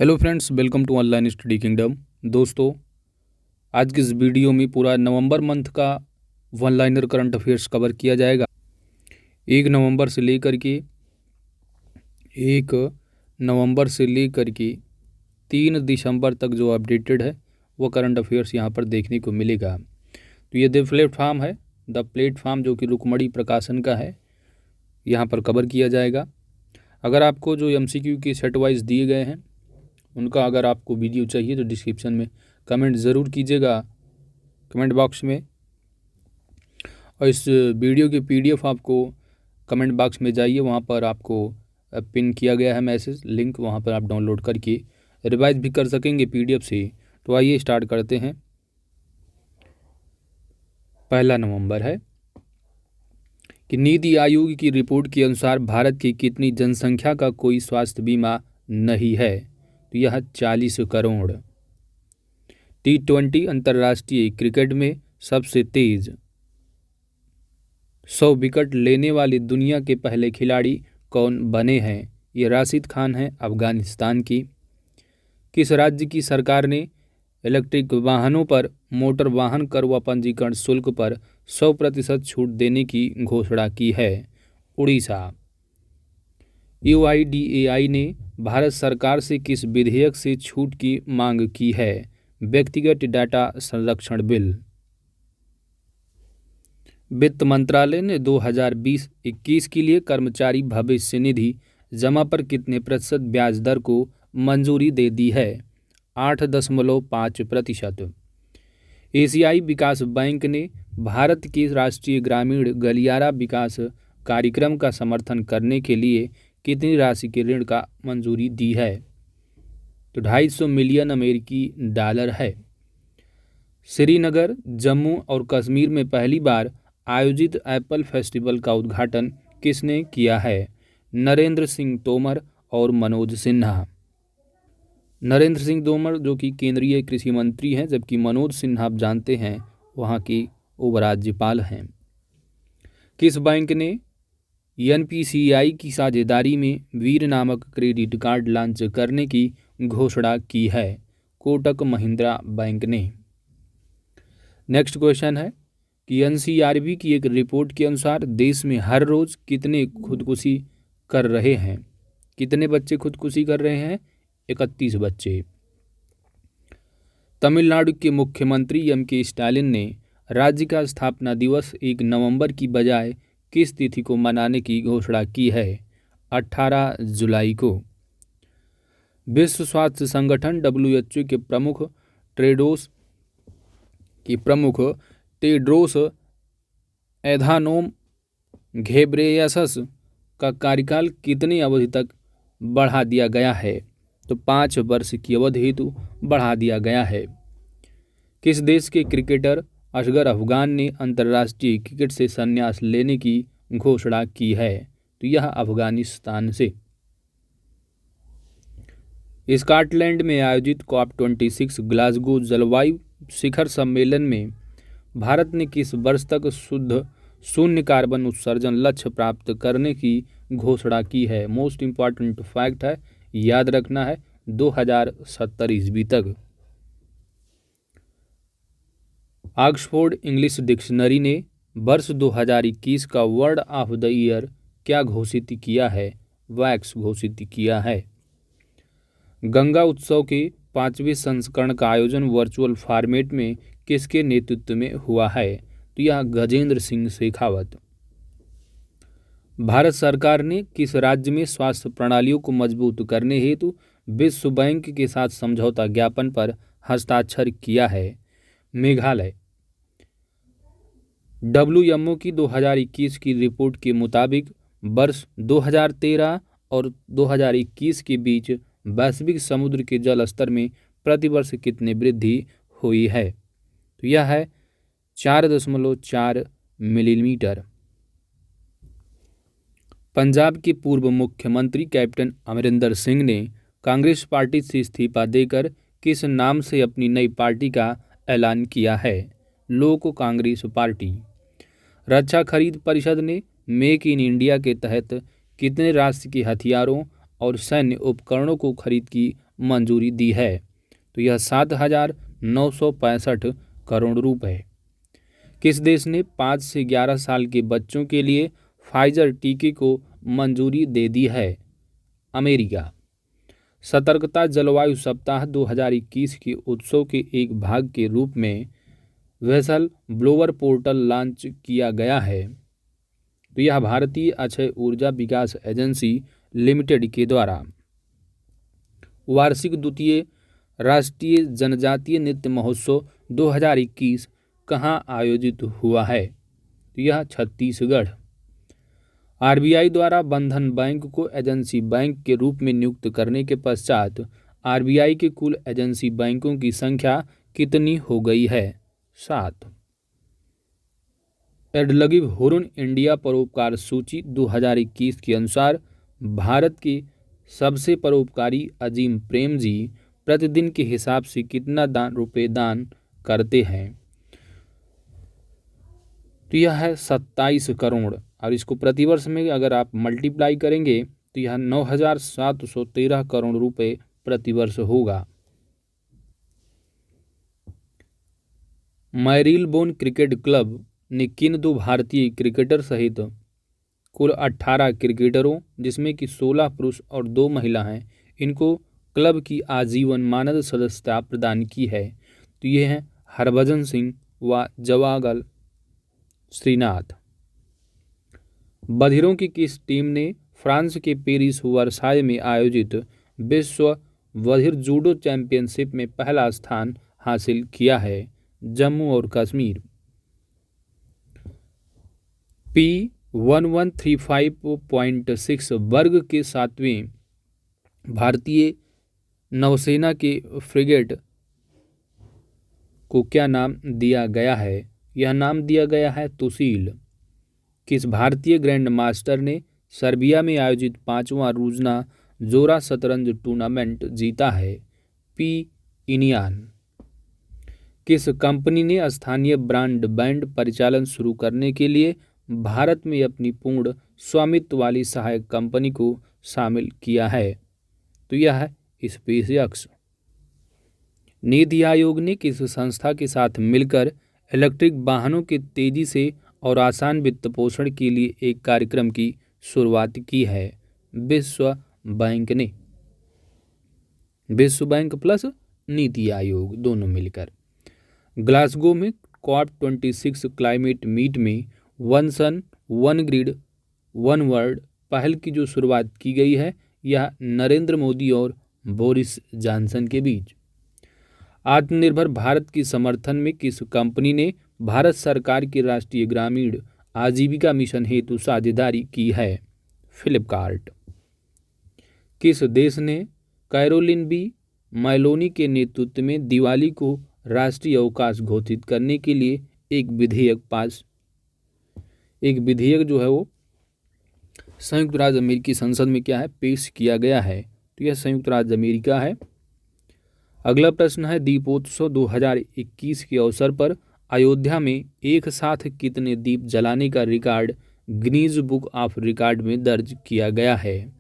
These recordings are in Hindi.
Hello friends, welcome to online study kingdom. दोस्तों, आज की इस वीडियो में पूरा नवंबर मंथ का one liner current affairs cover किया जाएगा। 1 नवंबर से लेकर के 3 दिसंबर तक जो अपडेटेड है वो करंट अफेयर्स यहाँ पर देखने को मिलेगा। तो ये द प्लेटफार्म जो कि रुकमणी प्रकाशन का है, यहाँ पर कवर किया जाएगा। अगर आपको जो MCQ के सेट वाइज दिए गए हैं उनका अगर आपको वीडियो चाहिए तो डिस्क्रिप्शन में कमेंट ज़रूर कीजिएगा, कमेंट बॉक्स में। और इस वीडियो की PDF आपको कमेंट बॉक्स में जाइए, वहाँ पर आपको पिन किया गया है मैसेज लिंक, वहाँ पर आप डाउनलोड करके रिवाइज भी कर सकेंगे PDF से। तो आइए स्टार्ट करते हैं। 1 नवंबर है कि नीति आयोग की रिपोर्ट के अनुसार भारत की कितनी जनसंख्या का कोई स्वास्थ्य बीमा नहीं है? तो यह 40 करोड़। T20 अंतर्राष्ट्रीय क्रिकेट में सबसे तेज 100 विकेट लेने वाले दुनिया के पहले खिलाड़ी कौन बने हैं? ये राशिद खान हैं अफगानिस्तान की। किस राज्य की सरकार ने इलेक्ट्रिक वाहनों पर मोटर वाहन कर व पंजीकरण शुल्क पर 100% छूट देने की घोषणा की है? उड़ीसा। UIDAI ने भारत सरकार से किस विधेयक से छूट की मांग की है? व्यक्तिगत डाटा संरक्षण बिल। वित्त मंत्रालय ने 2020-21 के लिए कर्मचारी भविष्य निधि जमा पर कितने प्रतिशत ब्याज दर को मंजूरी दे दी है? 8.5%। एशियाई विकास बैंक ने भारत के राष्ट्रीय ग्रामीण गलियारा विकास कार्यक्रम का समर्थन करने के लिए कितनी राशि के ऋण का मंजूरी दी है? तो 250 मिलियन अमेरिकी डॉलर है। श्रीनगर, जम्मू और कश्मीर में पहली बार आयोजित एप्पल फेस्टिवल का उद्घाटन किसने किया है? नरेंद्र सिंह तोमर और मनोज सिन्हा। नरेंद्र सिंह तोमर जो कि केंद्रीय कृषि मंत्री हैं, जबकि मनोज सिन्हा आप जानते हैं वहाँ की उपराज्यपाल हैं। किस बैंक ने NPCI की साझेदारी में वीर नामक क्रेडिट कार्ड लॉन्च करने की घोषणा की है? कोटक महिंद्रा बैंक ने। नेक्स्ट क्वेश्चन है कि NCRB की एक रिपोर्ट के अनुसार देश में हर रोज कितने खुदकुशी कर रहे हैं? कितने बच्चे खुदकुशी कर रहे हैं? 31 बच्चे। तमिलनाडु के मुख्यमंत्री M.K. स्टालिन ने राज्य का स्थापना दिवस 1 नवंबर की बजाय किस तिथि को मनाने की घोषणा की है? 18 जुलाई को। विश्व स्वास्थ्य संगठन WHO के प्रमुख टेड्रोस एधानोम घेब्रेयेसस का कार्यकाल कितनी अवधि तक बढ़ा दिया गया है? तो 5 वर्ष की अवधि हेतु बढ़ा दिया गया है। किस देश के क्रिकेटर असगर अफगान ने अंतर्राष्ट्रीय क्रिकेट से संन्यास लेने की घोषणा की है? तो यह अफगानिस्तान से। स्कॉटलैंड में आयोजित COP26 ग्लासगो जलवायु शिखर सम्मेलन में भारत ने किस वर्ष तक शुद्ध शून्य कार्बन उत्सर्जन लक्ष्य प्राप्त करने की घोषणा की है? मोस्ट इम्पॉर्टेंट फैक्ट है, याद रखना है, 2070 ईस्वी तक। ऑक्सफोर्ड इंग्लिश डिक्शनरी ने वर्ष 2021 का वर्ड ऑफ द ईयर क्या घोषित किया है? वैक्स घोषित किया है। गंगा उत्सव के 5वें संस्करण का आयोजन वर्चुअल फॉर्मेट में किसके नेतृत्व में हुआ है? तो यह गजेंद्र सिंह शेखावत। भारत सरकार ने किस राज्य में स्वास्थ्य प्रणालियों को मजबूत करने हेतु विश्व बैंक के साथ समझौता ज्ञापन पर हस्ताक्षर किया है? मेघालय। WMO की 2021 की रिपोर्ट के मुताबिक वर्ष 2013 और 2021 के बीच वैश्विक समुद्र के जल स्तर में प्रतिवर्ष कितनी वृद्धि हुई है? तो यह है 4.4 मिलीमीटर। पंजाब के पूर्व मुख्यमंत्री कैप्टन अमरिंदर सिंह ने कांग्रेस पार्टी से इस्तीफा देकर किस नाम से अपनी नई पार्टी का ऐलान किया है? लोक कांग्रेस पार्टी। रक्षा खरीद परिषद ने मेक इन इंडिया के तहत कितने राष्ट्र के हथियारों और सैन्य उपकरणों को खरीद की मंजूरी दी है। तो यह 7,965 करोड़ रुपए। किस देश ने 5 से 11 साल के बच्चों के लिए फाइजर टीके को मंजूरी दे दी है? अमेरिका। सतर्कता जलवायु सप्ताह 2021 के उत्सव के एक भाग के रूप में वेसल ब्लोअर पोर्टल लॉन्च किया गया है। तो यह भारतीय अक्षय ऊर्जा विकास एजेंसी लिमिटेड के द्वारा वार्षिक द्वितीय राष्ट्रीय जनजातीय नृत्य महोत्सव 2021 कहाँ आयोजित हुआ है? तो यह छत्तीसगढ़। आरबीआई द्वारा बंधन बैंक को एजेंसी बैंक के रूप में नियुक्त करने के पश्चात आरबीआई के कुल एजेंसी बैंकों की संख्या कितनी हो गई है? 7। एडलगिव हुरुन इंडिया परोपकार सूची 2021 के अनुसार भारत के सबसे परोपकारी अजीम प्रेम जी प्रतिदिन के हिसाब से कितना रुपए दान करते हैं? तो यह है 27 करोड़ और इसको प्रतिवर्ष में अगर आप मल्टीप्लाई करेंगे तो यह 9,713 करोड़ रुपए प्रतिवर्ष होगा। मैरीलबोन क्रिकेट क्लब ने किन 2 भारतीय क्रिकेटर सहित कुल 18 क्रिकेटरों जिसमें कि 16 पुरुष और 2 महिला हैं, इनको क्लब की आजीवन मानद सदस्यता प्रदान की है? तो ये हैं हरभजन सिंह व जवागल श्रीनाथ। बधिरों की किस टीम ने फ्रांस के पेरिस वर्साय में आयोजित विश्व बधिर जूडो चैंपियनशिप में पहला स्थान हासिल किया है? जम्मू और कश्मीर। P1135.6 वर्ग के 7वें भारतीय नौसेना के फ्रिगेट को क्या नाम दिया गया है? यह नाम दिया गया है तुशील। किस भारतीय ग्रैंड मास्टर ने सर्बिया में आयोजित 5वां रूजना जोरा शतरंज टूर्नामेंट जीता है? पी इनियान। किस कंपनी ने स्थानीय ब्रांड बैंड परिचालन शुरू करने के लिए भारत में अपनी पूर्ण स्वामित्व वाली सहायक कंपनी को शामिल किया है? तो यह है स्पेसएक्स। नीति आयोग ने किस संस्था के साथ मिलकर इलेक्ट्रिक वाहनों के तेजी से और आसान वित्त पोषण के लिए एक कार्यक्रम की शुरुआत की है? विश्व बैंक ने। विश्व बैंक प्लस नीति आयोग दोनों मिलकर। ग्लासगो में COP26 क्लाइमेट मीट में one sun one grid one world पहल की जो शुरुआत की गई है, यह नरेंद्र मोदी और बोरिस जॉनसन के बीच। आत्मनिर्भर भारत की समर्थन में किस कंपनी ने भारत सरकार के राष्ट्रीय ग्रामीण आजीविका मिशन हेतु साझेदारी की है? फ्लिपकार्ट। किस देश ने कैरोलिन बी मैलोनी के नेतृत्व में दिवाली को राष्ट्रीय अवकाश घोषित करने के लिए एक विधेयक जो है वो संयुक्त राज्य अमेरिकी संसद में क्या है पेश किया गया है? तो यह संयुक्त राज्य अमेरिका है। अगला प्रश्न है दीपोत्सव 2021 के अवसर पर अयोध्या में एक साथ कितने दीप जलाने का record Guinness book of record में दर्ज किया गया है?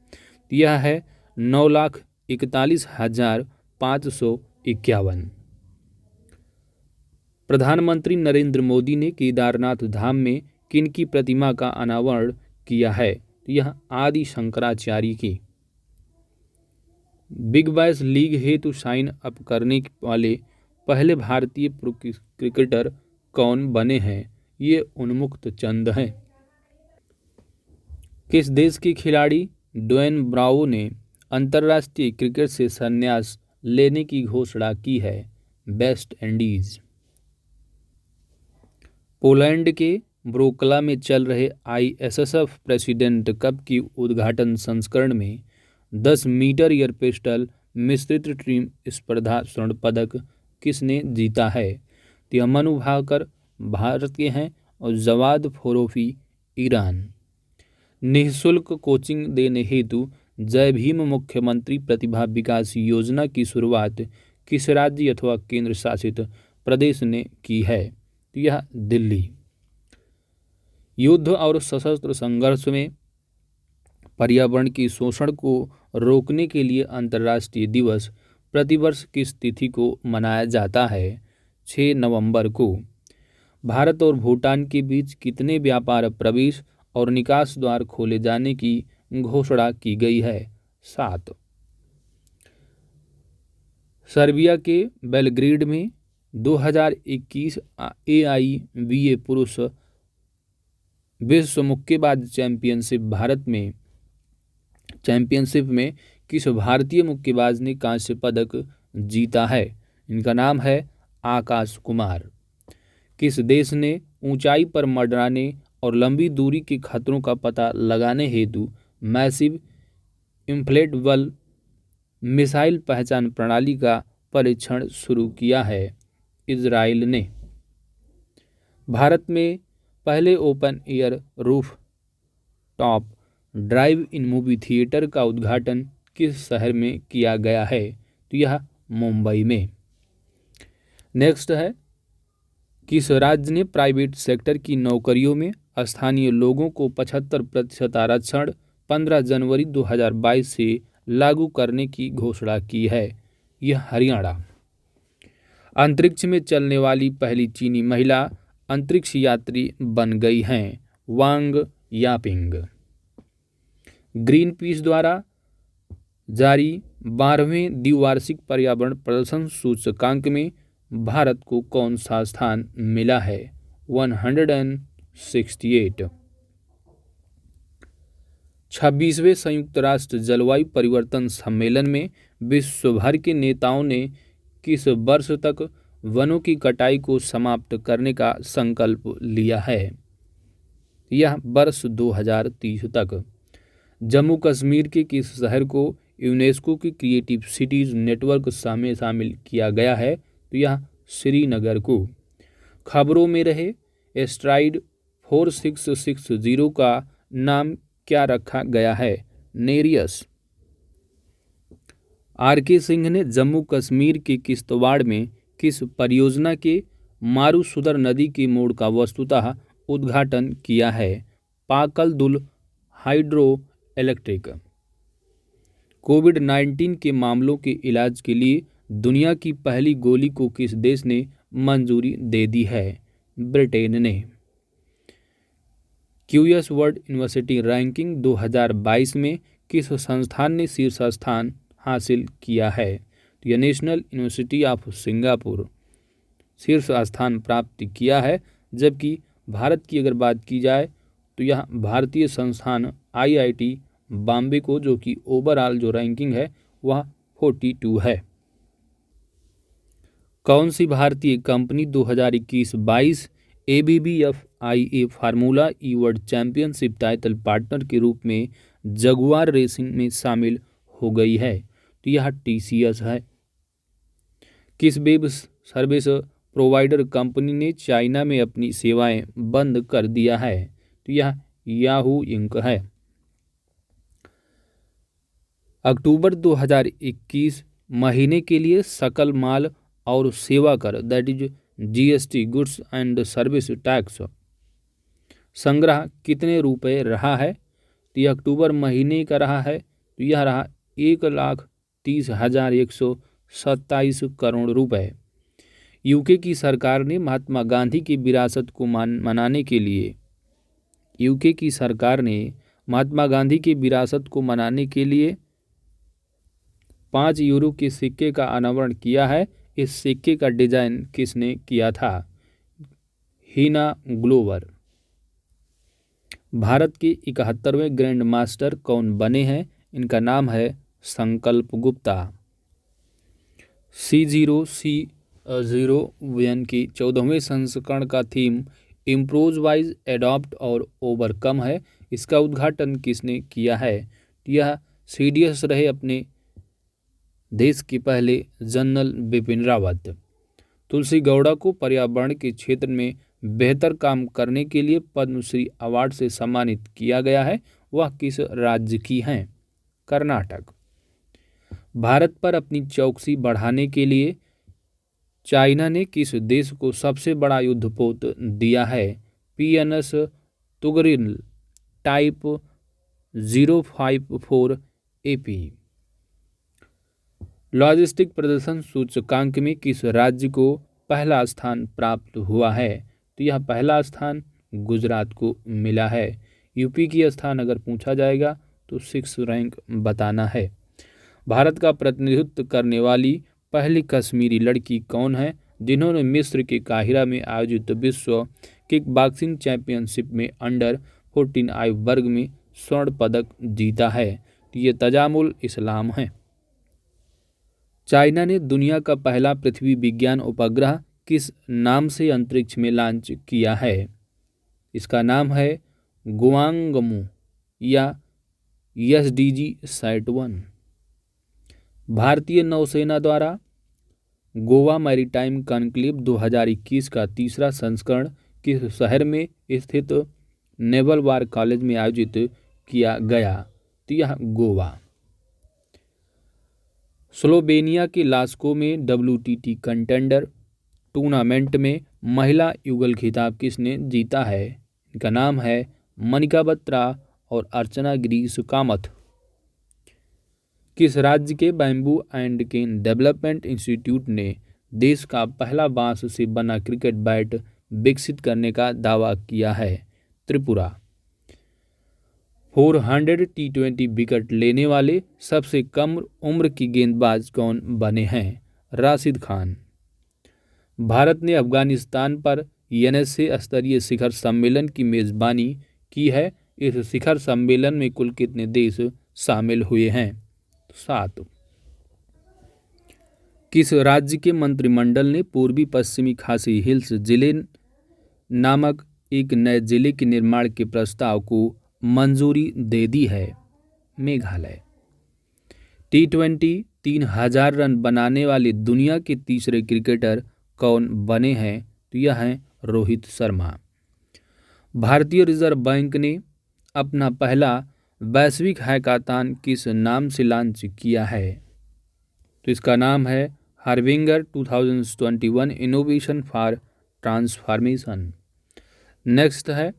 यह है 9,41,551। प्रधानमंत्री नरेंद्र मोदी ने केदारनाथ धाम में किनकी प्रतिमा का अनावरण किया है? यह आदि शंकराचार्य की। बिग बैश लीग हेतु साइन अप करने वाले पहले भारतीय क्रिकेटर कौन बने हैं? ये उन्मुक्त चंद हैं। किस देश के खिलाड़ी ड्वेन ब्रावो ने अंतर्राष्ट्रीय क्रिकेट से संन्यास लेने की घोषणा की है? West Indies. पोलैंड के ब्रोक्ला में चल रहे ISSF प्रेसिडेंट कप की उद्घाटन संस्करण में 10 मीटर एयर पिस्टल मिश्रित टीम स्पर्धा स्वर्ण पदक किसने जीता है? तो यह मनु भाकर भारत के हैं और जवाद फोरोफी ईरान। निःशुल्क कोचिंग देने हेतु जय भीम मुख्यमंत्री प्रतिभा विकास योजना की शुरुआत किस राज्य अथवा केंद्र शासित प्रदेश ने की है? तो यह दिल्ली। युद्ध और सशस्त्र संघर्ष में पर्यावरण के शोषण को रोकने के लिए अंतर्राष्ट्रीय दिवस प्रतिवर्ष किस तिथि को मनाया जाता है? 6 नवंबर को। भारत और भूटान के बीच कितने व्यापार प्रवेश और निकास द्वार खोले जाने की घोषणा की गई है? 7। सर्बिया के बेलग्रेड में 2021 AIBA पुरुष विश्व मुक्केबाज चैंपियनशिप में किस भारतीय मुक्केबाज ने कांस्य पदक जीता है? इनका नाम है आकाश कुमार। किस देश ने ऊंचाई पर मंडराने और लंबी दूरी के खतरों का पता लगाने हेतु मैसिव इंफ्लेटेबल मिसाइल पहचान प्रणाली का परीक्षण शुरू किया है? इजराइल ने। भारत में पहले open air roof top drive इन मूवी थिएटर का उद्घाटन किस शहर में किया गया है? तो यह मुंबई में। नेक्स्ट है, किस राज्य ने प्राइवेट सेक्टर की नौकरियों में स्थानीय लोगों को 75% आरक्षण 15 जनवरी 2022 से लागू करने की घोषणा की है? यह हरियाणा। अंतरिक्ष में चलने वाली पहली चीनी महिला अंतरिक्ष यात्री बन गई हैं वांग यापिंग। ग्रीन पीस द्वारा जारी 12वें द्विवार्षिक पर्यावरण प्रदर्शन सूचकांक में भारत को कौन सा स्थान मिला है? 168। 26वें संयुक्त राष्ट्र जलवायु परिवर्तन सम्मेलन में विश्व भर के नेताओं ने किस वर्ष तक वनों की कटाई को समाप्त करने का संकल्प लिया है? यह वर्ष 2030 तक। जम्मू कश्मीर के किस शहर को यूनेस्को की क्रिएटिव सिटीज नेटवर्क में शामिल किया गया है? तो यह श्रीनगर को। खबरों में रहे एस्ट्राइड 4660 का नाम क्या रखा गया है? नेरियस। RK सिंह ने जम्मू कश्मीर के किश्तवाड़ में किस परियोजना के मारूसुदर नदी के मोड़ का वस्तुतः उद्घाटन किया है? पाकल दुल हाइड्रो इलेक्ट्रिक। कोविड-19 के मामलों के इलाज के लिए दुनिया की पहली गोली को किस देश ने मंजूरी दे दी है? ब्रिटेन ने। QS वर्ल्ड यूनिवर्सिटी रैंकिंग 2022 में किस संस्थान ने शीर्ष स्थान हासिल किया है? तो यह नेशनल यूनिवर्सिटी ऑफ सिंगापुर शीर्ष स्थान प्राप्त किया है। जबकि भारत की अगर बात की जाए तो यह भारतीय संस्थान IIT बॉम्बे को, जो कि ओवरऑल जो रैंकिंग है वह 42 है। कौन सी भारतीय कंपनी 2021-22 ABBFIA फार्मूला ई वर्ल्ड चैंपियनशिप टाइटल पार्टनर के रूप में जगुआर रेसिंग में शामिल हो गई है? तो यह TCS है। किस वेब सर्विस प्रोवाइडर कंपनी ने चाइना में अपनी सेवाएं बंद कर दिया है? तो यह याहू इंक है। अक्टूबर 2021 महीने के लिए सकल माल और सेवा कर that is GST goods and service tax संग्रह कितने रुपए रहा है? तो यह अक्टूबर महीने का रहा है, तो यह रहा 1,30,127 करोड़ रुपए। यूके की सरकार ने महात्मा गांधी की विरासत को मनाने के लिए 5 यूरो के सिक्के का अनावरण किया है। इस सिक्के का डिजाइन किसने किया था? हीना ग्लोवर। भारत के 71वें ग्रैंड मास्टर कौन बने हैं? इनका नाम है संकल्प गुप्ता। C0C01 की 14वें संस्करण का थीम इम्प्रोवाइज, एडॉप्ट और ओवरकम है। इसका उद्घाटन किसने किया है? यह CDS रहे अपने देश के पहले जनरल बिपिन रावत। तुलसी गौड़ा को पर्यावरण के क्षेत्र में बेहतर काम करने के लिए पद्मश्री अवार्ड से सम्मानित किया गया है। वह किस राज्य की हैं? कर्नाटक। भारत पर अपनी चौकसी बढ़ाने के लिए चाइना ने किस देश को सबसे बड़ा युद्धपोत दिया है? PNS Tughril type 054 AP। Logistic प्रदर्शन सूचकांक में किस राज्य को पहला स्थान प्राप्त हुआ है? तो यह पहला स्थान गुजरात को मिला है। यूपी की स्थान अगर पूछा जाएगा तो 6 रैंक बताना है। भारत का प्रतिनिधित्व करने वाली पहली कश्मीरी लड़की कौन है जिन्होंने मिस्र के काहिरा में आयोजित विश्व किक बॉक्सिंग चैंपियनशिप में अंडर-14 आयु वर्ग में स्वर्ण पदक जीता है? तो ये तजामुल इस्लाम है। चाइना ने दुनिया का पहला पृथ्वी विज्ञान उपग्रह किस नाम से अंतरिक्ष में लॉन्च किया है? इसका नाम है गुआंगमू या SDG-Sat-1। भारतीय नौसेना द्वारा गोवा मैरीटाइम कॉन्क्लेव 2021 का तीसरा संस्करण किस शहर में स्थित नेवल वार कॉलेज में आयोजित किया गया? तो यह गोवा। स्लोवेनिया के लास्को में WTT कंटेंडर टूर्नामेंट में महिला युगल खिताब किसने जीता है? इनका नाम है मनिका बत्रा और अर्चना गिरीश कामथ। किस राज्य के bamboo and cane development institute ने देश का पहला बांस से बना क्रिकेट बैट विकसित करने का दावा किया है? त्रिपुरा। 400 T20 विकेट लेने वाले सबसे कम उम्र की गेंदबाज कौन बने हैं? राशिद खान। भारत ने अफगानिस्तान पर NSA स्तरीय शिखर सम्मेलन की मेजबानी की है। इस शिखर सम्मेलन में कुल कितने देश शामिल हुए हैं? 7। किस राज्य के मंत्रिमंडल ने पूर्वी पश्चिमी खासी हिल्स जिले नामक एक नए जिले के निर्माण के प्रस्ताव को मंजूरी दे दी है? मेघालय। T20 3000 रन बनाने वाले दुनिया के तीसरे क्रिकेटर कौन बने हैं? तो यह हैं रोहित शर्मा। भारतीय रिजर्व बैंक ने अपना पहला वैश्विक हैकाथॉन किस नाम से लॉन्च किया है? तो इसका नाम है harbinger 2021 innovation for transformation. Next है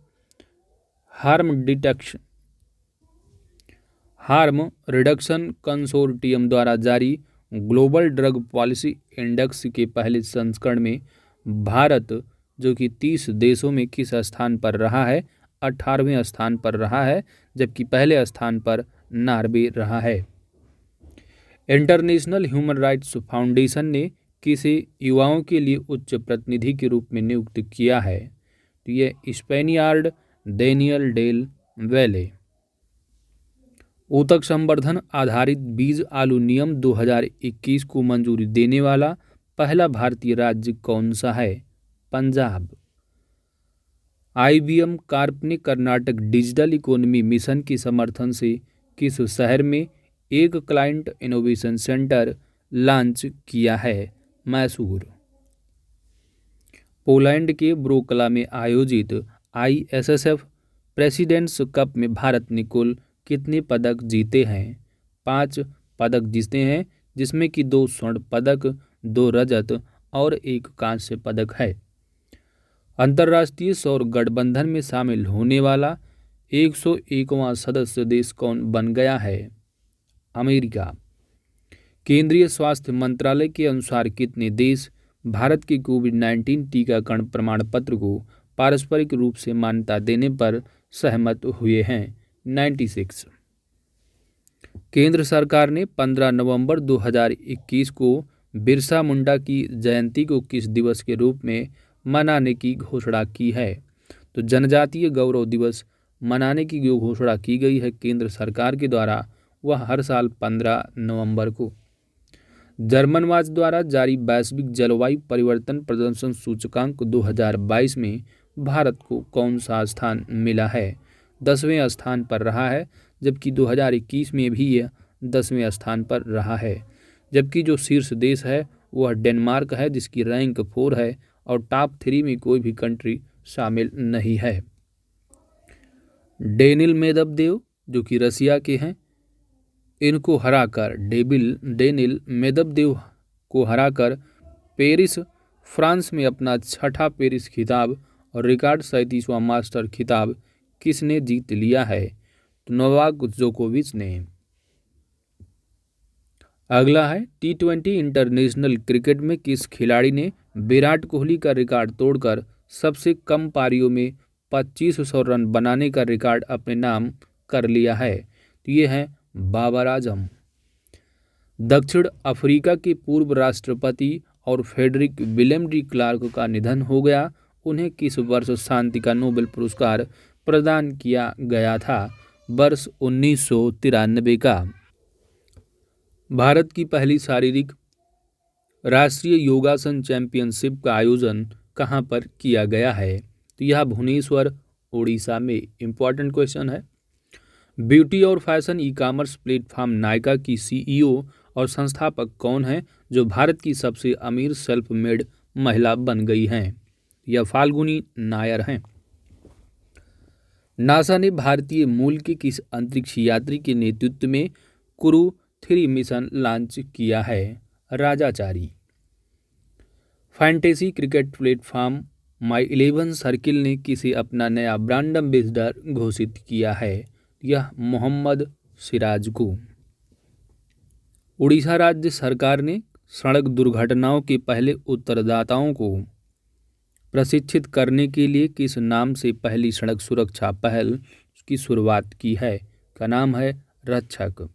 हार्म रिडक्शन कंसोर्टियम द्वारा जारी ग्लोबल ड्रग पॉलिसी इंडेक्स के पहले संस्करण में भारत जो कि 30 देशों में किस स्थान पर रहा है? 18वें स्थान पर रहा है, जबकि पहले स्थान पर नॉर्वे रहा है। इंटरनेशनल ह्यूमन राइट्स फाउंडेशन ने किसे युवाओं के लिए उच्च प्रतिनिधि के रूप में नियुक्त किया है? तो ये स्पेनियार्ड डेनियल डेल वेले। ऊतक संवर्धन आधारित बीज आलू नियम 2021 को मंजूरी देने वाला पहला भारतीय राज्य कौन सा है? पंजाब। IBM कॉर्प ने कर्नाटक डिजिटल इकोनॉमी मिशन के समर्थन से किस शहर में एक क्लाइंट इनोवेशन सेंटर लॉन्च किया है? मैसूर। पोलैंड के ब्रोकला में आयोजित ISSF प्रेसिडेंट्स कप में भारत ने कुल कितने पदक जीते हैं? 5 पदक जीते हैं, जिसमें कि 2 स्वर्ण पदक, 2 रजत और 1 कांस्य पदक है। अंतर्राष्ट्रीय सौर गठबंधन में शामिल होने वाला 101वां सदस्य देश कौन बन गया है? अमेरिका। केंद्रीय स्वास्थ्य मंत्रालय के अनुसार कितने देश भारत के कोविड-19 टीकाकरण प्रमाण पत्र को पारस्परिक रूप से मान्यता देने पर सहमत हुए हैं? 96। केंद्र सरकार ने 15 नवंबर 2021 को बिरसा मुंडा की जयंती को किस दिवस के रूप में मनाने की घोषणा की है? तो जनजातीय गौरव दिवस मनाने की जो घोषणा की गई है केंद्र सरकार के द्वारा, वह हर साल 15 नवंबर को। जर्मन वाच द्वारा जारी वैश्विक जलवायु परिवर्तन प्रदर्शन सूचकांक 2022 में भारत को कौन सा स्थान मिला है? 10वें स्थान पर रहा है, जबकि 2021 में भी यह 10वें स्थान पर रहा है। जबकि जो शीर्ष देश है वह डेनमार्क है, जिसकी रैंक 4 है और टॉप 3 में कोई भी कंट्री शामिल नहीं है। डेनिल मेदवेदेव जो कि रसिया के हैं, इनको हराकर डेनिल मेदवेदेव को हराकर पेरिस फ्रांस में अपना 6ठा पेरिस खिताब और रिकॉर्ड 37वां मास्टर खिताब किसने जीत लिया है? तो नोवाक जोकोविच ने। अगला है T20 इंटरनेशनल क्रिकेट में किस खिलाड़ी ने विराट कोहली का रिकॉर्ड तोड़कर सबसे कम पारियों में 2500 रन बनाने का रिकॉर्ड अपने नाम कर लिया है? तो ये है बाबर आजम। दक्षिण अफ्रीका के पूर्व राष्ट्रपति और फ्रेडरिक विलियम डी क्लार्क का निधन हो गया। उन्हें किस वर्ष शांति का नोबेल पुरस्कार प्रदान किया गया था? वर्ष 1993 का। भारत की पहली शारीरिक राष्ट्रीय योगासन चैंपियनशिप का आयोजन कहाँ पर किया गया है? तो यह भुवनेश्वर, उड़ीसा में। इम्पॉर्टेंट क्वेश्चन है। ब्यूटी और fashion e commerce platform Nykaa की CEO और संस्थापक कौन है जो भारत की सबसे अमीर सेल्फ मेड महिला बन गई हैं? यह फाल्गुनी नायर हैं। नासा ने भारतीय मूल के किस अंतरिक्ष यात्री के नेतृत्व में क्रू 3 मिशन लॉन्च किया है? राजाचारी। फैंटेसी क्रिकेट प्लेटफॉर्म माई 11 सर्किल ने किसे अपना नया ब्रांड एम्बेसडर घोषित किया है? यह मोहम्मद सिराज को। उड़ीसा राज्य सरकार ने सड़क दुर्घटनाओं के पहले उत्तरदाताओं को प्रशिक्षित करने के लिए किस नाम से पहली सड़क सुरक्षा पहल की शुरुआत की है? का नाम है रक्षक।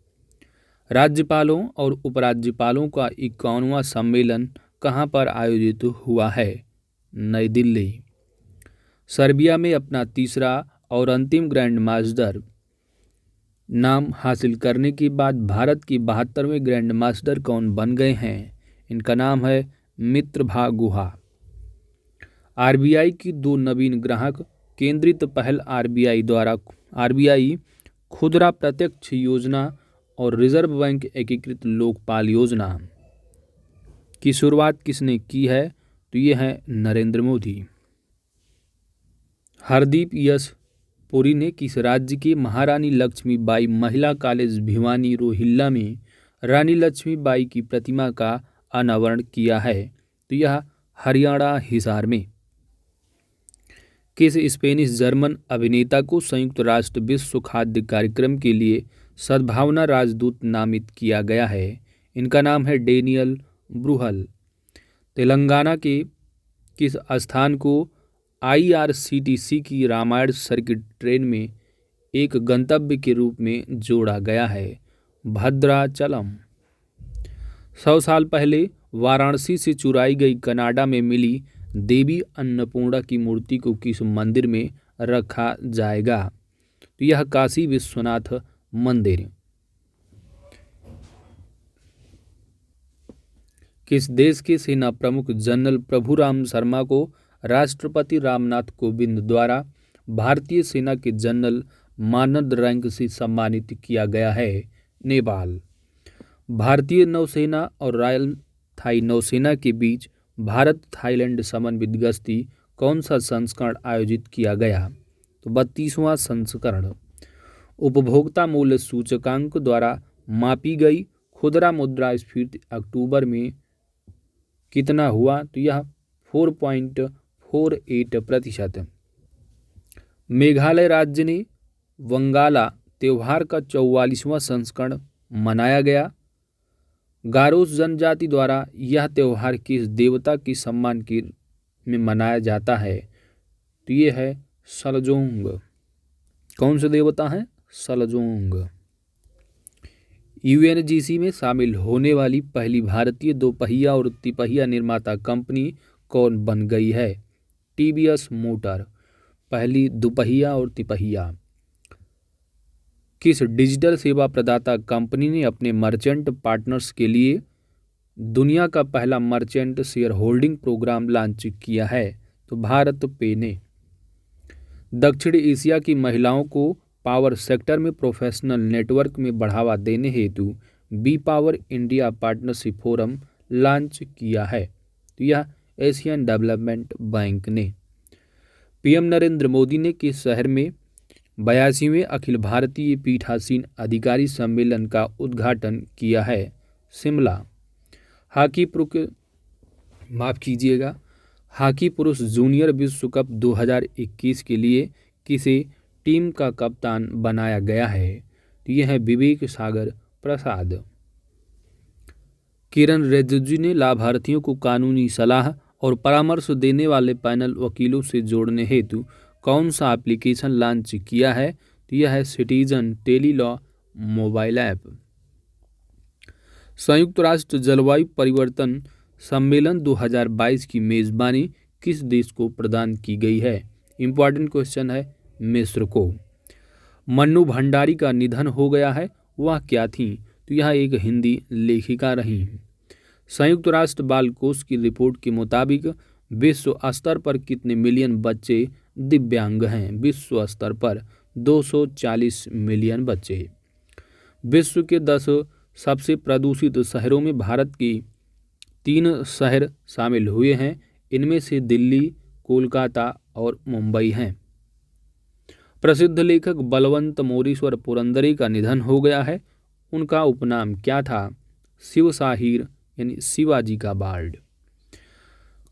राज्यपालों और उपराज्यपालों का 51वां सम्मेलन कहाँ पर आयोजित हुआ है? नई दिल्ली। सर्बिया में अपना तीसरा और अंतिम ग्रैंड मास्टर नाम हासिल करने के बाद भारत के 72वें ग्रैंड मास्टर कौन बन गए हैं? इनका नाम है मित्रभा गुहा। RBI की 2 नवीन ग्राहक केंद्रित पहल RBI खुदरा प्रत्यक्ष योजना और रिजर्व बैंक एकीकृत लोकपाल योजना की शुरुआत किसने की है? तो ये है नरेंद्र मोदी। हरदीप यश पुरी ने किस राज्य के महारानी लक्ष्मीबाई महिला कॉलेज भिवानी रोहिल्ला में रानी लक्ष्मीबाई की प्रतिमा का अनावरण किया है? तो यह हरियाणा हिसार में। किस स्पेनिश जर्मन अभिनेता को संयुक्त राष्ट्र विश्व खाद्य कार्यक्रम के लिए सद्भावना राजदूत नामित किया गया है? इनका नाम है डेनियल ब्रूहल। तेलंगाना के किस स्थान को IRCTC की रामायण सर्किट ट्रेन में एक गंतव्य के रूप में जोड़ा गया है? भद्राचलम। 100 साल पहले वाराणसी से चुराई गई कनाडा में मिली देवी अन्नपूर्णा की मूर्ति को किस मंदिर में रखा जाएगा? तो यह काशी विश्वनाथ मंदिर। किस देश के सेना प्रमुख जनरल प्रभुराम शर्मा को राष्ट्रपति रामनाथ कोविंद द्वारा भारतीय सेना के जनरल मानद रैंक से सम्मानित किया गया है? नेपाल। भारतीय नौसेना और रॉयल थाई नौसेना के बीच भारत थाईलैंड समन्वित गश्ती कौन सा संस्करण आयोजित किया गया? तो 32वां संस्करण। उपभोक्ता मूल्य सूचकांक द्वारा मापी गई खुदरा मुद्रास्फीति अक्टूबर में कितना हुआ? तो यह 4.48%। मेघालय राज्य ने वंगाला त्योहार का 44वां संस्करण मनाया गया। गारोस जनजाति द्वारा यह त्योहार किस देवता के सम्मान में मनाया जाता है? तो ये है सलजोंग। कौन से देवता हैं? सलजोंग। UNGC में शामिल होने वाली पहली भारतीय दोपहिया और तिपहिया निर्माता कंपनी कौन बन गई है? TVS motor. पहली दुपहिया और तिपहिया। किस डिजिटल सेवा प्रदाता कंपनी ने अपने मर्चेंट पार्टनर्स के लिए दुनिया का पहला merchant share holding programme launch किया है? तो भारत पे ने। दक्षिण एशिया की महिलाओं को पावर सेक्टर में प्रोफेशनल नेटवर्क में बढ़ावा देने हेतु B power India partnership forum launch किया है? तो यह एशियन डेवलपमेंट बैंक ने। PM नरेंद्र मोदी ने किस शहर में 82वें अखिल भारतीय पीठासीन अधिकारी सम्मेलन का उद्घाटन किया है? शिमला। हॉकी पुरुष जूनियर विश्व कप 2021 के लिए किसे टीम का कप्तान बनाया गया है? तो यह है विवेक सागर प्रसाद। किरण रिजिजू ने लाभार्थियों को कानूनी सलाह और परामर्श देने वाले पैनल वकीलों से जोड़ने हेतु कौन सा एप्लीकेशन लॉन्च किया है? तो यह है citizen tele law mobile app. संयुक्त राष्ट्र जलवायु परिवर्तन सम्मेलन 2022 की मेजबानी किस देश को प्रदान की गई है? इंपॉर्टेंट क्वेश्चन है, मिस्र को। मन्नू भंडारी का निधन हो गया है, वह क्या थी? तो यह एक हिंदी लेखिका रही। संयुक्त राष्ट्र बाल कोष की रिपोर्ट के मुताबिक विश्व स्तर पर कितने मिलियन बच्चे दिव्यांग हैं? विश्व स्तर पर 240 मिलियन बच्चे। विश्व के 10 सबसे प्रदूषित शहरों में भारत की 3 शहर शामिल हुए हैं। इनमें से दिल्ली, कोलकाता और मुंबई हैं। प्रसिद्ध लेखक बलवंत मोरेश्वर पुरंदरे का निधन हो गया है, उनका उपनाम क्या था? शिव साहिर यानी शिवाजी का बार्ड।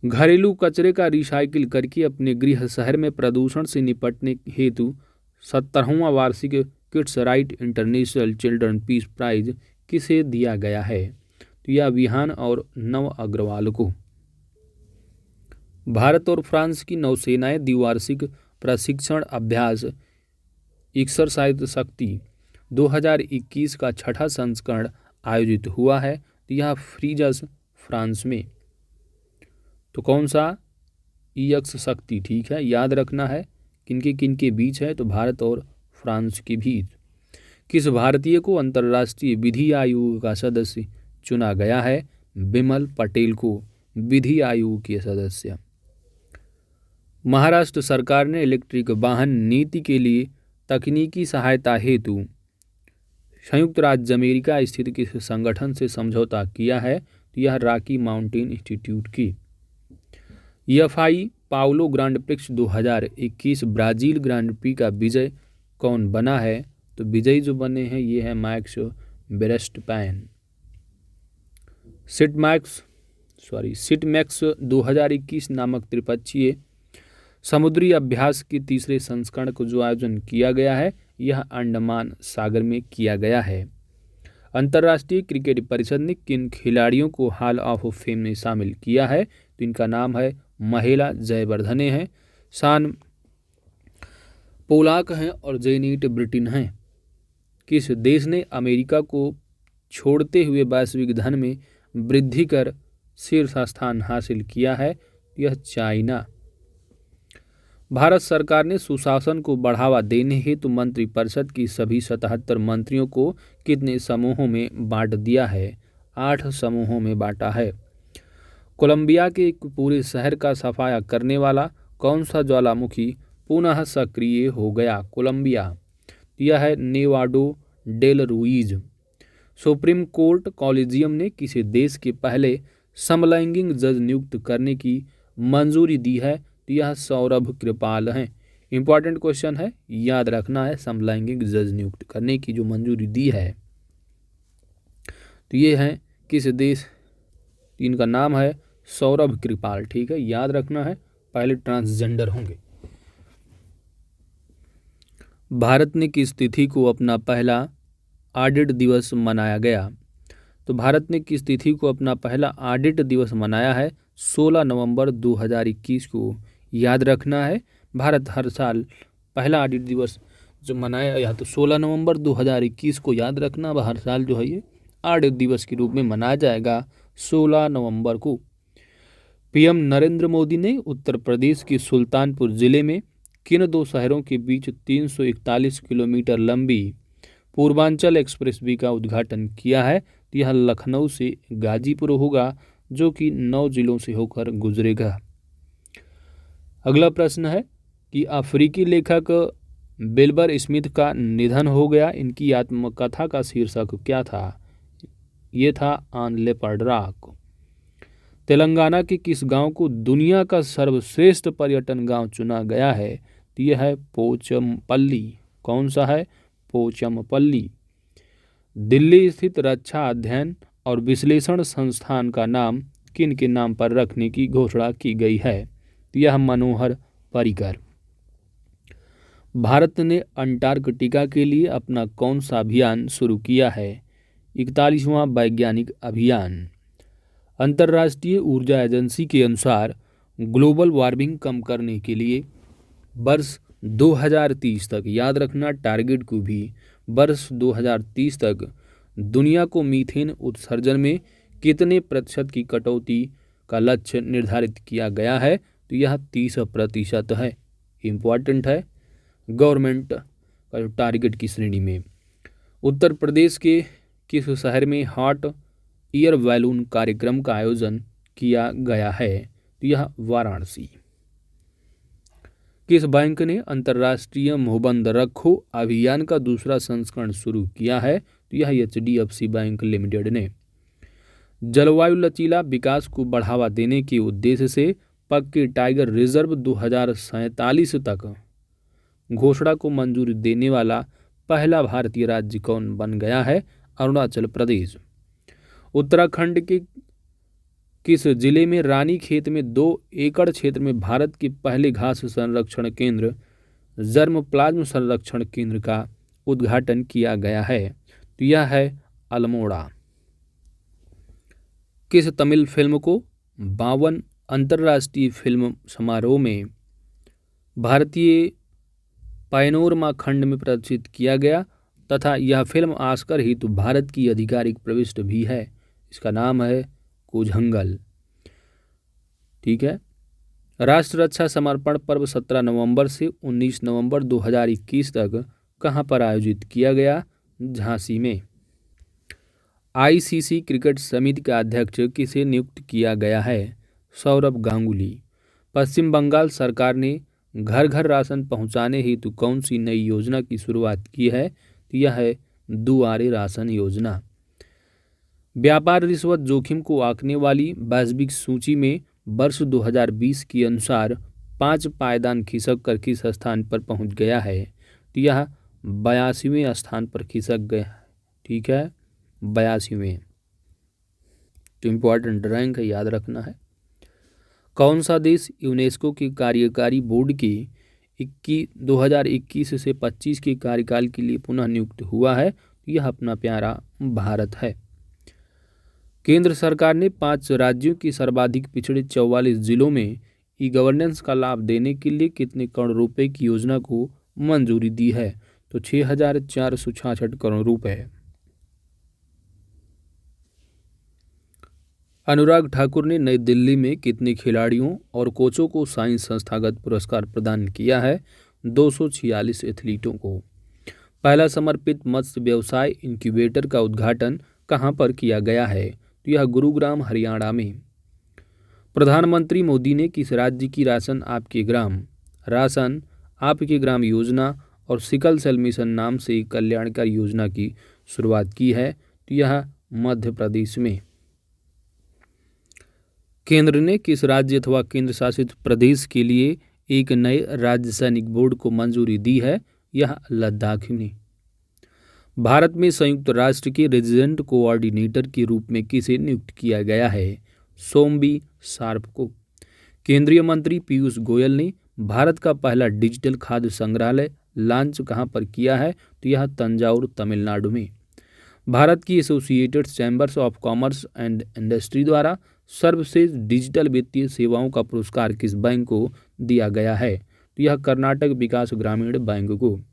घरेलू कचरे का रिसाइकिल करके अपने गृह शहर में प्रदूषण से निपटने हेतु 70वां वार्षिक kids right international children peace prize किसे दिया गया है? तो यह विहान और नव अग्रवाल को। भारत और फ्रांस की नौसेनाएं द्विवार्षिक प्रशिक्षण अभ्यास एक्सरसाइज शक्ति 2021 का छठा संस्करण आयोजित हुआ है। तो यह फ्रीजस फ्रांस में। तो कौन सा? ईएक्स शक्ति, ठीक है, याद रखना है किनके बीच है, तो भारत और फ्रांस के बीच। किस भारतीय को अंतर्राष्ट्रीय विधि आयोग का सदस्य चुना गया है? बिमल पटेल को विधि आयोग के सदस्य। महाराष्ट्र सरकार ने इलेक्ट्रिक वाहन नीति के लिए तकनीकी सहायता हेतु संयुक्त राज्य अमेरिका स्थित किस संगठन से समझौता किया है? तो यह रॉकी माउंटेन इंस्टीट्यूट की। FI Paulo grand prix 2021 Brazil grand pre का विजय कौन बना है? तो विजयी जो बने हैं ये है मैक्स वेरस्टैपेन। सिटमैक्स 2021 नामक त्रिपक्षीय समुद्री अभ्यास के तीसरे संस्करण को जो आयोजन किया गया है यह अंडमान सागर में किया गया है। अंतर्राष्ट्रीय क्रिकेट परिषद ने किन खिलाड़ियों को हॉल ऑफ फेम में शामिल किया है? तो इनका नाम है महिला जयवर्धने हैं, शान पोलाक हैं और जेनेट ब्रिटेन हैं। किस देश ने अमेरिका को छोड़ते हुए वैश्विक धन में वृद्धि कर शीर्ष स्थान हासिल किया है? यह चाइना। भारत सरकार ने सुशासन को बढ़ावा देने हेतु मंत्रिपरिषद की सभी 77 मंत्रियों को कितने समूहों में बांट दिया है? 8 समूहों में बांटा है। कोलंबिया के एक पूरे शहर का सफाया करने वाला कौन सा ज्वालामुखी पुनः सक्रिय हो गया? कोलंबिया। यह है Nevado del Ruiz. Supreme court collegium ने किसी देश के पहले समलैंगिक जज नियुक्त करने की मंजूरी दी है? तो यह सौरभ कृपाल हैं। इंपॉर्टेंट क्वेश्चन है, याद रखना है, समलैंगिक जज नियुक्त करने की जो मंजूरी दी है तो ये है किस देश? इनका नाम है सौरभ कृपाल, ठीक है, याद रखना है, पहले ट्रांसजेंडर होंगे। भारत ने किस तिथि को अपना पहला ऑडिट दिवस मनाया गया? तो भारत ने किस तिथि को अपना पहला ऑडिट दिवस मनाया है? 16 नवंबर 2021 को। याद रखना है, भारत हर साल पहला ऑडिट दिवस जो मनाया या तो 16 नवंबर 2021 को याद रखना, हर साल जो है ये ऑडिट दिवस के रूप में मनाया जाएगा 16 नवंबर को। पीएम नरेंद्र मोदी ने उत्तर प्रदेश के सुल्तानपुर जिले में किन 2 शहरों के बीच 341 किलोमीटर लंबी पूर्वांचल एक्सप्रेस वे का उद्घाटन किया है? यह लखनऊ से गाजीपुर होगा जो कि 9 जिलों से होकर गुजरेगा। अगला प्रश्न है कि अफ्रीकी लेखक बिल्बर स्मिथ का निधन हो गया, इनकी आत्मकथा का शीर्षक क्या था? ये था ऑन लेपर्ड रॉक। तेलंगाना के किस गांव को दुनिया का सर्वश्रेष्ठ पर्यटन गांव चुना गया है? तो यह है पोचमपल्ली। कौन सा है? पोचमपल्ली। दिल्ली स्थित रक्षा अध्ययन और विश्लेषण संस्थान का नाम किन के नाम पर रखने की घोषणा की गई है? यह मनोहर पर्रिकर। भारत ने अंटार्कटिका के लिए अपना कौन सा अभियान शुरू किया है? 41वां वैज्ञानिक अभियान। अंतर्राष्ट्रीय ऊर्जा एजेंसी के अनुसार ग्लोबल वार्मिंग कम करने के लिए वर्ष 2030 तक, याद रखना टारगेट को भी, वर्ष 2030 तक दुनिया को मीथेन उत्सर्जन में कितने प्रतिशत की कटौती का लक्ष्य निर्धारित किया गया है? तो यह 30% है। इम्पॉर्टेंट है गवर्नमेंट का जो टारगेट की श्रेणी में। उत्तर प्रदेश के किस शहर में हॉट एयर बैलून कार्यक्रम का आयोजन किया गया है? तो यह वाराणसी। किस बैंक ने अंतर्राष्ट्रीय मोहबंद रखो अभियान का दूसरा संस्करण शुरू किया है? तो यह HDFC बैंक लिमिटेड ने। जलवायु लचीला विकास को बढ़ावा देने के उद्देश्य से पक्के टाइगर रिजर्व 2047 तक घोषणा को मंजूरी देने वाला पहला भारतीय राज्य कौन बन गया है? अरुणाचल प्रदेश। उत्तराखंड के किस जिले में रानीखेत में 2 एकड़ क्षेत्र में भारत के पहले घास संरक्षण केंद्र जर्म प्लाज्म संरक्षण केंद्र का उद्घाटन किया गया है? तो यह है अल्मोड़ा। किस तमिल फिल्म को 52 अंतर्राष्ट्रीय फिल्म समारोह में भारतीय पैनोरमा खंड में प्रदर्शित किया गया तथा यह फिल्म ऑस्कर हेतु भारत की आधिकारिक प्रविष्ट भी है? इसका नाम है कोझंगल। ठीक है। राष्ट्र रक्षा समर्पण पर्व 17 नवंबर से 19 नवंबर 2021 तक कहां पर आयोजित किया गया? झांसी में। ICC क्रिकेट समिति का अध्यक्ष किसे नियुक्त किया गया है? सौरभ गांगुली। पश्चिम बंगाल सरकार ने घर घर राशन पहुंचाने हेतु कौन सी नई योजना की शुरुआत की है? तो यह है दुआरे राशन योजना। व्यापार रिश्वत जोखिम को आंकने वाली वैश्विक सूची में वर्ष 2020 के अनुसार 5 पायदान खिसक कर किस स्थान पर पहुंच गया है? तो यह 82वें स्थान पर खिसक गया। ठीक है, 82वें। तो इम्पोर्टेंट रैंक है, याद रखना है। कौन सा देश यूनेस्को के कार्यकारी बोर्ड के 2021 से 25 के कार्यकाल के लिए पुनः नियुक्त हुआ है? यह अपना प्यारा भारत है। केंद्र सरकार ने 5 राज्यों की सर्वाधिक पिछड़े 44 जिलों में ई गवर्नेंस का लाभ देने के लिए कितने करोड़ रुपए की योजना को मंजूरी दी है? तो 6,466 करोड़ रुपए। अनुराग ठाकुर ने नई दिल्ली में कितने खिलाड़ियों और कोचों को साइंस संस्थागत पुरस्कार प्रदान किया है? 246 एथलीटों को। पहला समर्पित मत्स्य व्यवसाय इंक्यूबेटर का उद्घाटन कहां पर किया गया है? तो यह गुरुग्राम हरियाणा में। प्रधानमंत्री मोदी ने किस राज्य की राशन आपके ग्राम योजना और सिकल सेल मिशन नाम से कल्याणकारी योजना की शुरुआत की है? तो यह मध्य प्रदेश में। केंद्र ने किस राज्य अथवा केंद्र शासित प्रदेश के लिए एक नए राज्य सैनिक बोर्ड को मंजूरी दी है? यह लद्दाख में। भारत में संयुक्त राष्ट्र के रेजिडेंट कोऑर्डिनेटर के रूप में किसे नियुक्त किया गया है? सोमबी शार्प को। केंद्रीय मंत्री पीयूष गोयल ने भारत का पहला डिजिटल खाद्य संग्रहालय लॉन्च कहां पर किया है? तो यह तंजावुर तमिलनाडु में। भारत की associated chambers of commerce and industry द्वारा सर्वश्रेष्ठ डिजिटल वित्तीय सेवाओं का पुरस्कार किस बैंक को दिया गया है? तो यह कर्नाटक विकास ग्रामीण बैंक को।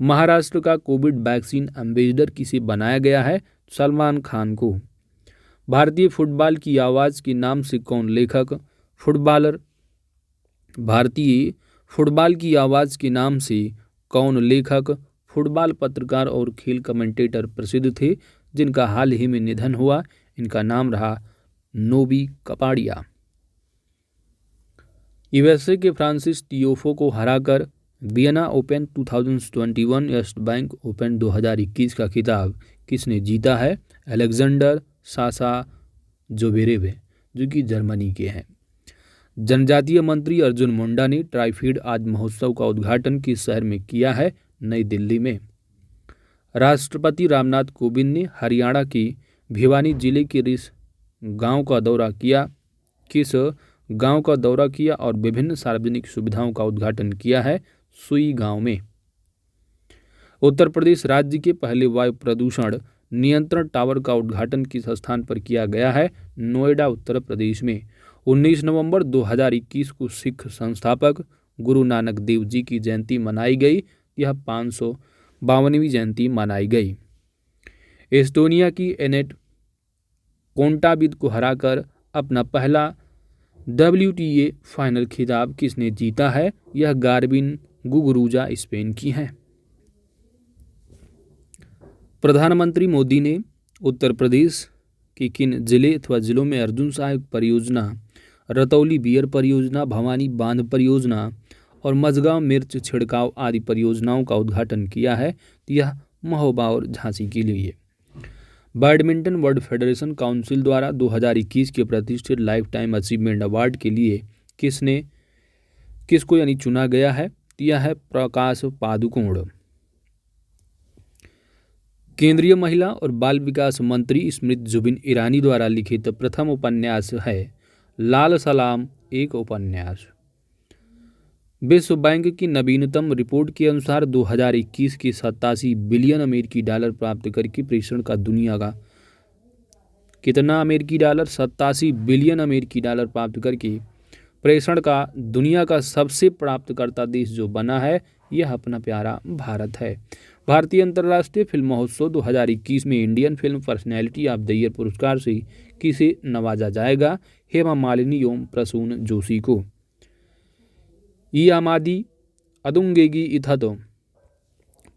महाराष्ट्र का कोविड वैक्सीन एम्बेसडर किसे बनाया गया है? सलमान खान को। भारतीय फुटबॉल की आवाज़ के नाम से कौन लेखक भारतीय फुटबॉल की आवाज़ के नाम से कौन लेखक, फुटबॉल पत्रकार और खेल कमेंटेटर प्रसिद्ध थे जिनका हाल ही में निधन हुआ? इनका नाम रहा नोबी कपाड़िया। USA के फ्रांसिस टियोफो को हराकर वियना ओपन 2021 एस्ट बैंक ओपन 2021 का खिताब किसने जीता है? अलेक्जेंडर सासा जोवेरेव, जो कि जर्मनी के हैं। जनजातीय मंत्री अर्जुन मुंडा ने ट्राइफीड आज महोत्सव का उद्घाटन किस शहर में किया है? नई दिल्ली में। राष्ट्रपति रामनाथ कोविंद ने हरियाणा के भिवानी जिले के किस गांव का दौरा किया और विभिन्न सार्वजनिक सुविधाओं का उद्घाटन किया है? सुई गांव में। उत्तर प्रदेश राज्य के पहले वायु प्रदूषण नियंत्रण टावर का उद्घाटन किस स्थान पर किया गया है? नोएडा, उत्तर प्रदेश में। 19 नवंबर 2021 को सिख संस्थापक गुरु नानक देव जी की जयंती मनाई गई। यह 552वीं जयंती मनाई गई। एस्टोनिया की एनेट कोंटाबिद को हराकर अपना पहला WTA फाइनल खिताब किसने जीता है? यह गार्बिन गुगुरुजा स्पेन की हैं। प्रधानमंत्री मोदी ने उत्तर प्रदेश के किन जिले अथवा जिलों में अर्जुन सहायक परियोजना, रतौली बियर परियोजना, भवानी बांध परियोजना और मझगांव मिर्च छिड़काव आदि परियोजनाओं का उद्घाटन किया है? यह महोबा और झांसी के लिए। बैडमिंटन वर्ल्ड फेडरेशन काउंसिल द्वारा 2021 के प्रतिष्ठित लाइफ टाइम अचीवमेंट अवार्ड के लिए किसको यानी चुना गया है? यह है प्रकाश पादुकोण। केंद्रीय महिला और बाल विकास मंत्री स्मृति जुबिन ईरानी द्वारा लिखित प्रथम उपन्यास है लाल सलाम एक उपन्यास। विश्व बैंक की नवीनतम रिपोर्ट के अनुसार 2021 की 87 बिलियन अमेरिकी डॉलर प्राप्त करके प्रेषण का दुनिया का कितना अमेरिकी डॉलर? 87 बिलियन अमेरिकी डॉलर प्राप्त करके प्रेषण का दुनिया का सबसे प्राप्तकर्ता देश जो बना है, यह अपना प्यारा भारत है। भारतीय अंतर्राष्ट्रीय फिल्म महोत्सव 2021 में Indian film personality of the year पुरस्कार से किसे नवाजा जाएगा? हेमा मालिनी एवं प्रसून जोशी को। यामादी अदुंगेगी इथत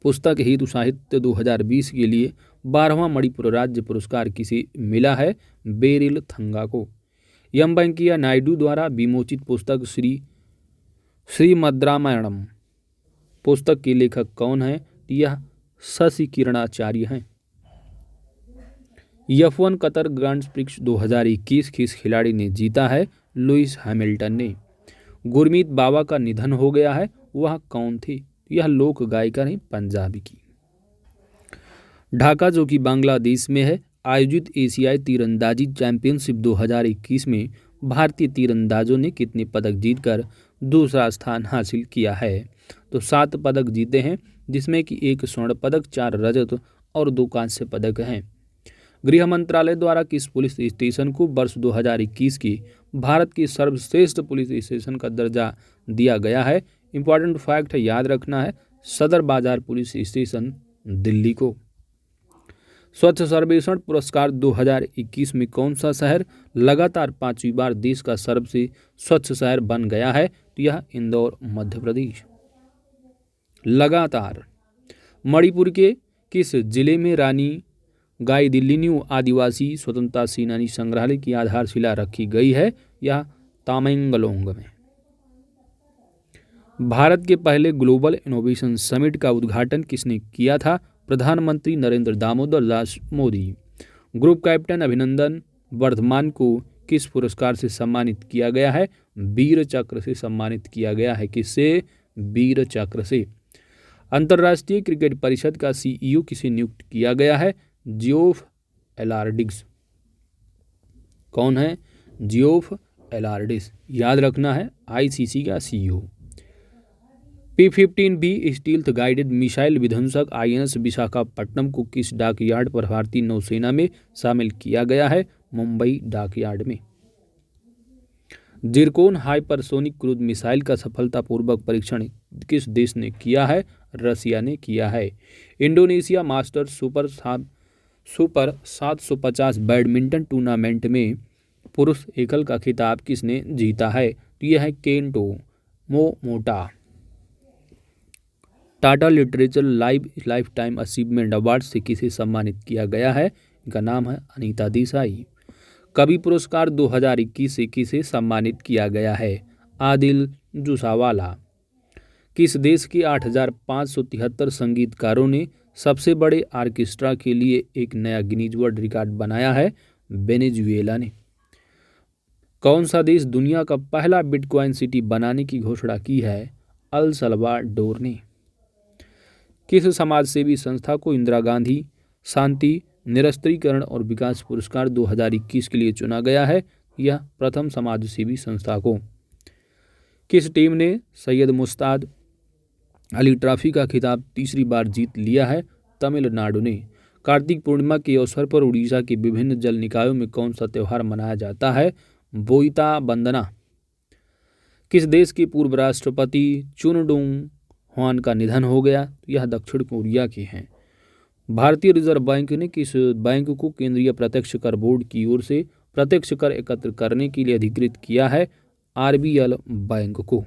पुस्तक हेतु साहित्य 2020 के लिए 12वां मणिपुर राज्य पुरस्कार किसे मिला है? बेरिल थंगा को। एम वेंकैया नायडू द्वारा विमोचित पुस्तक श्रीमद्रामायणम पुस्तक के लेखक कौन है? यह शशि किरणाचार्य हैं। F1 कतर ग्रांड प्रिक्स 2021 किस खिलाड़ी ने जीता है? लुइस हैमिल्टन ने। गुरमीत बाबा का निधन हो गया है, वह कौन थे? यह लोक गायिका हैं पंजाबी की। ढाका जो कि बांग्लादेश में है, आयोजित एशियाई तीरंदाजी चैंपियनशिप 2021 में भारतीय तीरंदाजों ने कितने पदक जीतकर दूसरा स्थान हासिल किया है? तो 7 पदक जीते हैं, जिसमें कि 1 स्वर्ण पदक, 4 रजत और 2 कांस्य पदक हैं। गृह मंत्रालय द्वारा किस पुलिस स्टेशन को वर्ष 2021 की भारत की सर्वश्रेष्ठ पुलिस स्टेशन का दर्जा दिया गया है? इंपॉर्टेंट फैक्ट है, याद रखना है, सदर बाजार पुलिस स्टेशन दिल्ली को। स्वच्छ सर्वेक्षण पुरस्कार 2021 में कौन सा शहर लगातार 5वीं बार देश का सबसे स्वच्छ शहर बन गया है? तो यह इंदौर, मध्य प्रदेश। लगातार मणिपुर के किस जिले में रानी गाइदिन्ल्यू आदिवासी स्वतंत्रता सेनानी संग्रहालय की आधारशिला रखी गई है? यह तामेंगलोंग में। भारत के पहले ग्लोबल इनोवेशन समिट का उद्घाटन किसने किया था? प्रधानमंत्री नरेंद्र दामोदर दास मोदी। ग्रुप कैप्टन अभिनंदन वर्धमान को किस पुरस्कार से सम्मानित किया गया है? वीर चक्र से सम्मानित किया गया है। किससे? वीर चक्र से। अंतर्राष्ट्रीय क्रिकेट परिषद का CEO किसे नियुक्त किया गया है? जियोफ एलार्डिस। कौन है? जियोफ एलार्डिस, याद रखना है, ICC का CEO। P-15B stealth guided missile विध्वंसक INS विशाखापट्टनम को किस डाकयार्ड पर भारतीय नौसेना में शामिल किया गया है? मुंबई डाकयार्ड में। जिरकोन हाइपरसोनिक क्रूज मिसाइल का सफलतापूर्वक परीक्षण किस देश ने किया है? रसिया ने किया है। Indonesia masters super 750 badminton tournament में पुरुष एकल का खिताब किसने जीता है? तो यह है Kento Momota. Tata literature life time achievement award से किसे सम्मानित किया गया है? इनका नाम है अनीता देसाई। कवि पुरस्कार 2021 से किसे सम्मानित किया गया है? आदिल जुसावाला। किस देश के 8,573 संगीतकारों ने सबसे बड़े ऑर्केस्ट्रा के लिए एक नया गिनीज वर्ल्ड रिकॉर्ड बनाया है? वेनेजुएला ने। कौन सा देश दुनिया का पहला बिटकॉइन सिटी बनाने की घोषणा की है? अल सल्वाडोर ने। किस समाजसेवी संस्था को इंदिरा गांधी शांति निरस्त्रीकरण और विकास पुरस्कार 2021 के लिए चुना गया है? यह प्रथम समाजसेवी संस्था को। किस टीम ने सैयद मुश्ताक अली ट्रॉफी का खिताब तीसरी बार जीत लिया है तमिलनाडु ने। कार्तिक पूर्णिमा के अवसर पर उड़ीसा के विभिन्न जल निकायों में कौन सा त्यौहार मनाया जाता है? बोईता बंदना। किस देश के पूर्व राष्ट्रपति चुन डुंग हुआन का निधन हो गया? यह दक्षिण कोरिया के हैं। भारतीय रिजर्व बैंक ने किस बैंक को केंद्रीय प्रत्यक्ष कर बोर्ड की ओर से प्रत्यक्ष कर एकत्र करने के लिए अधिकृत किया है? आरबीएल बैंक को।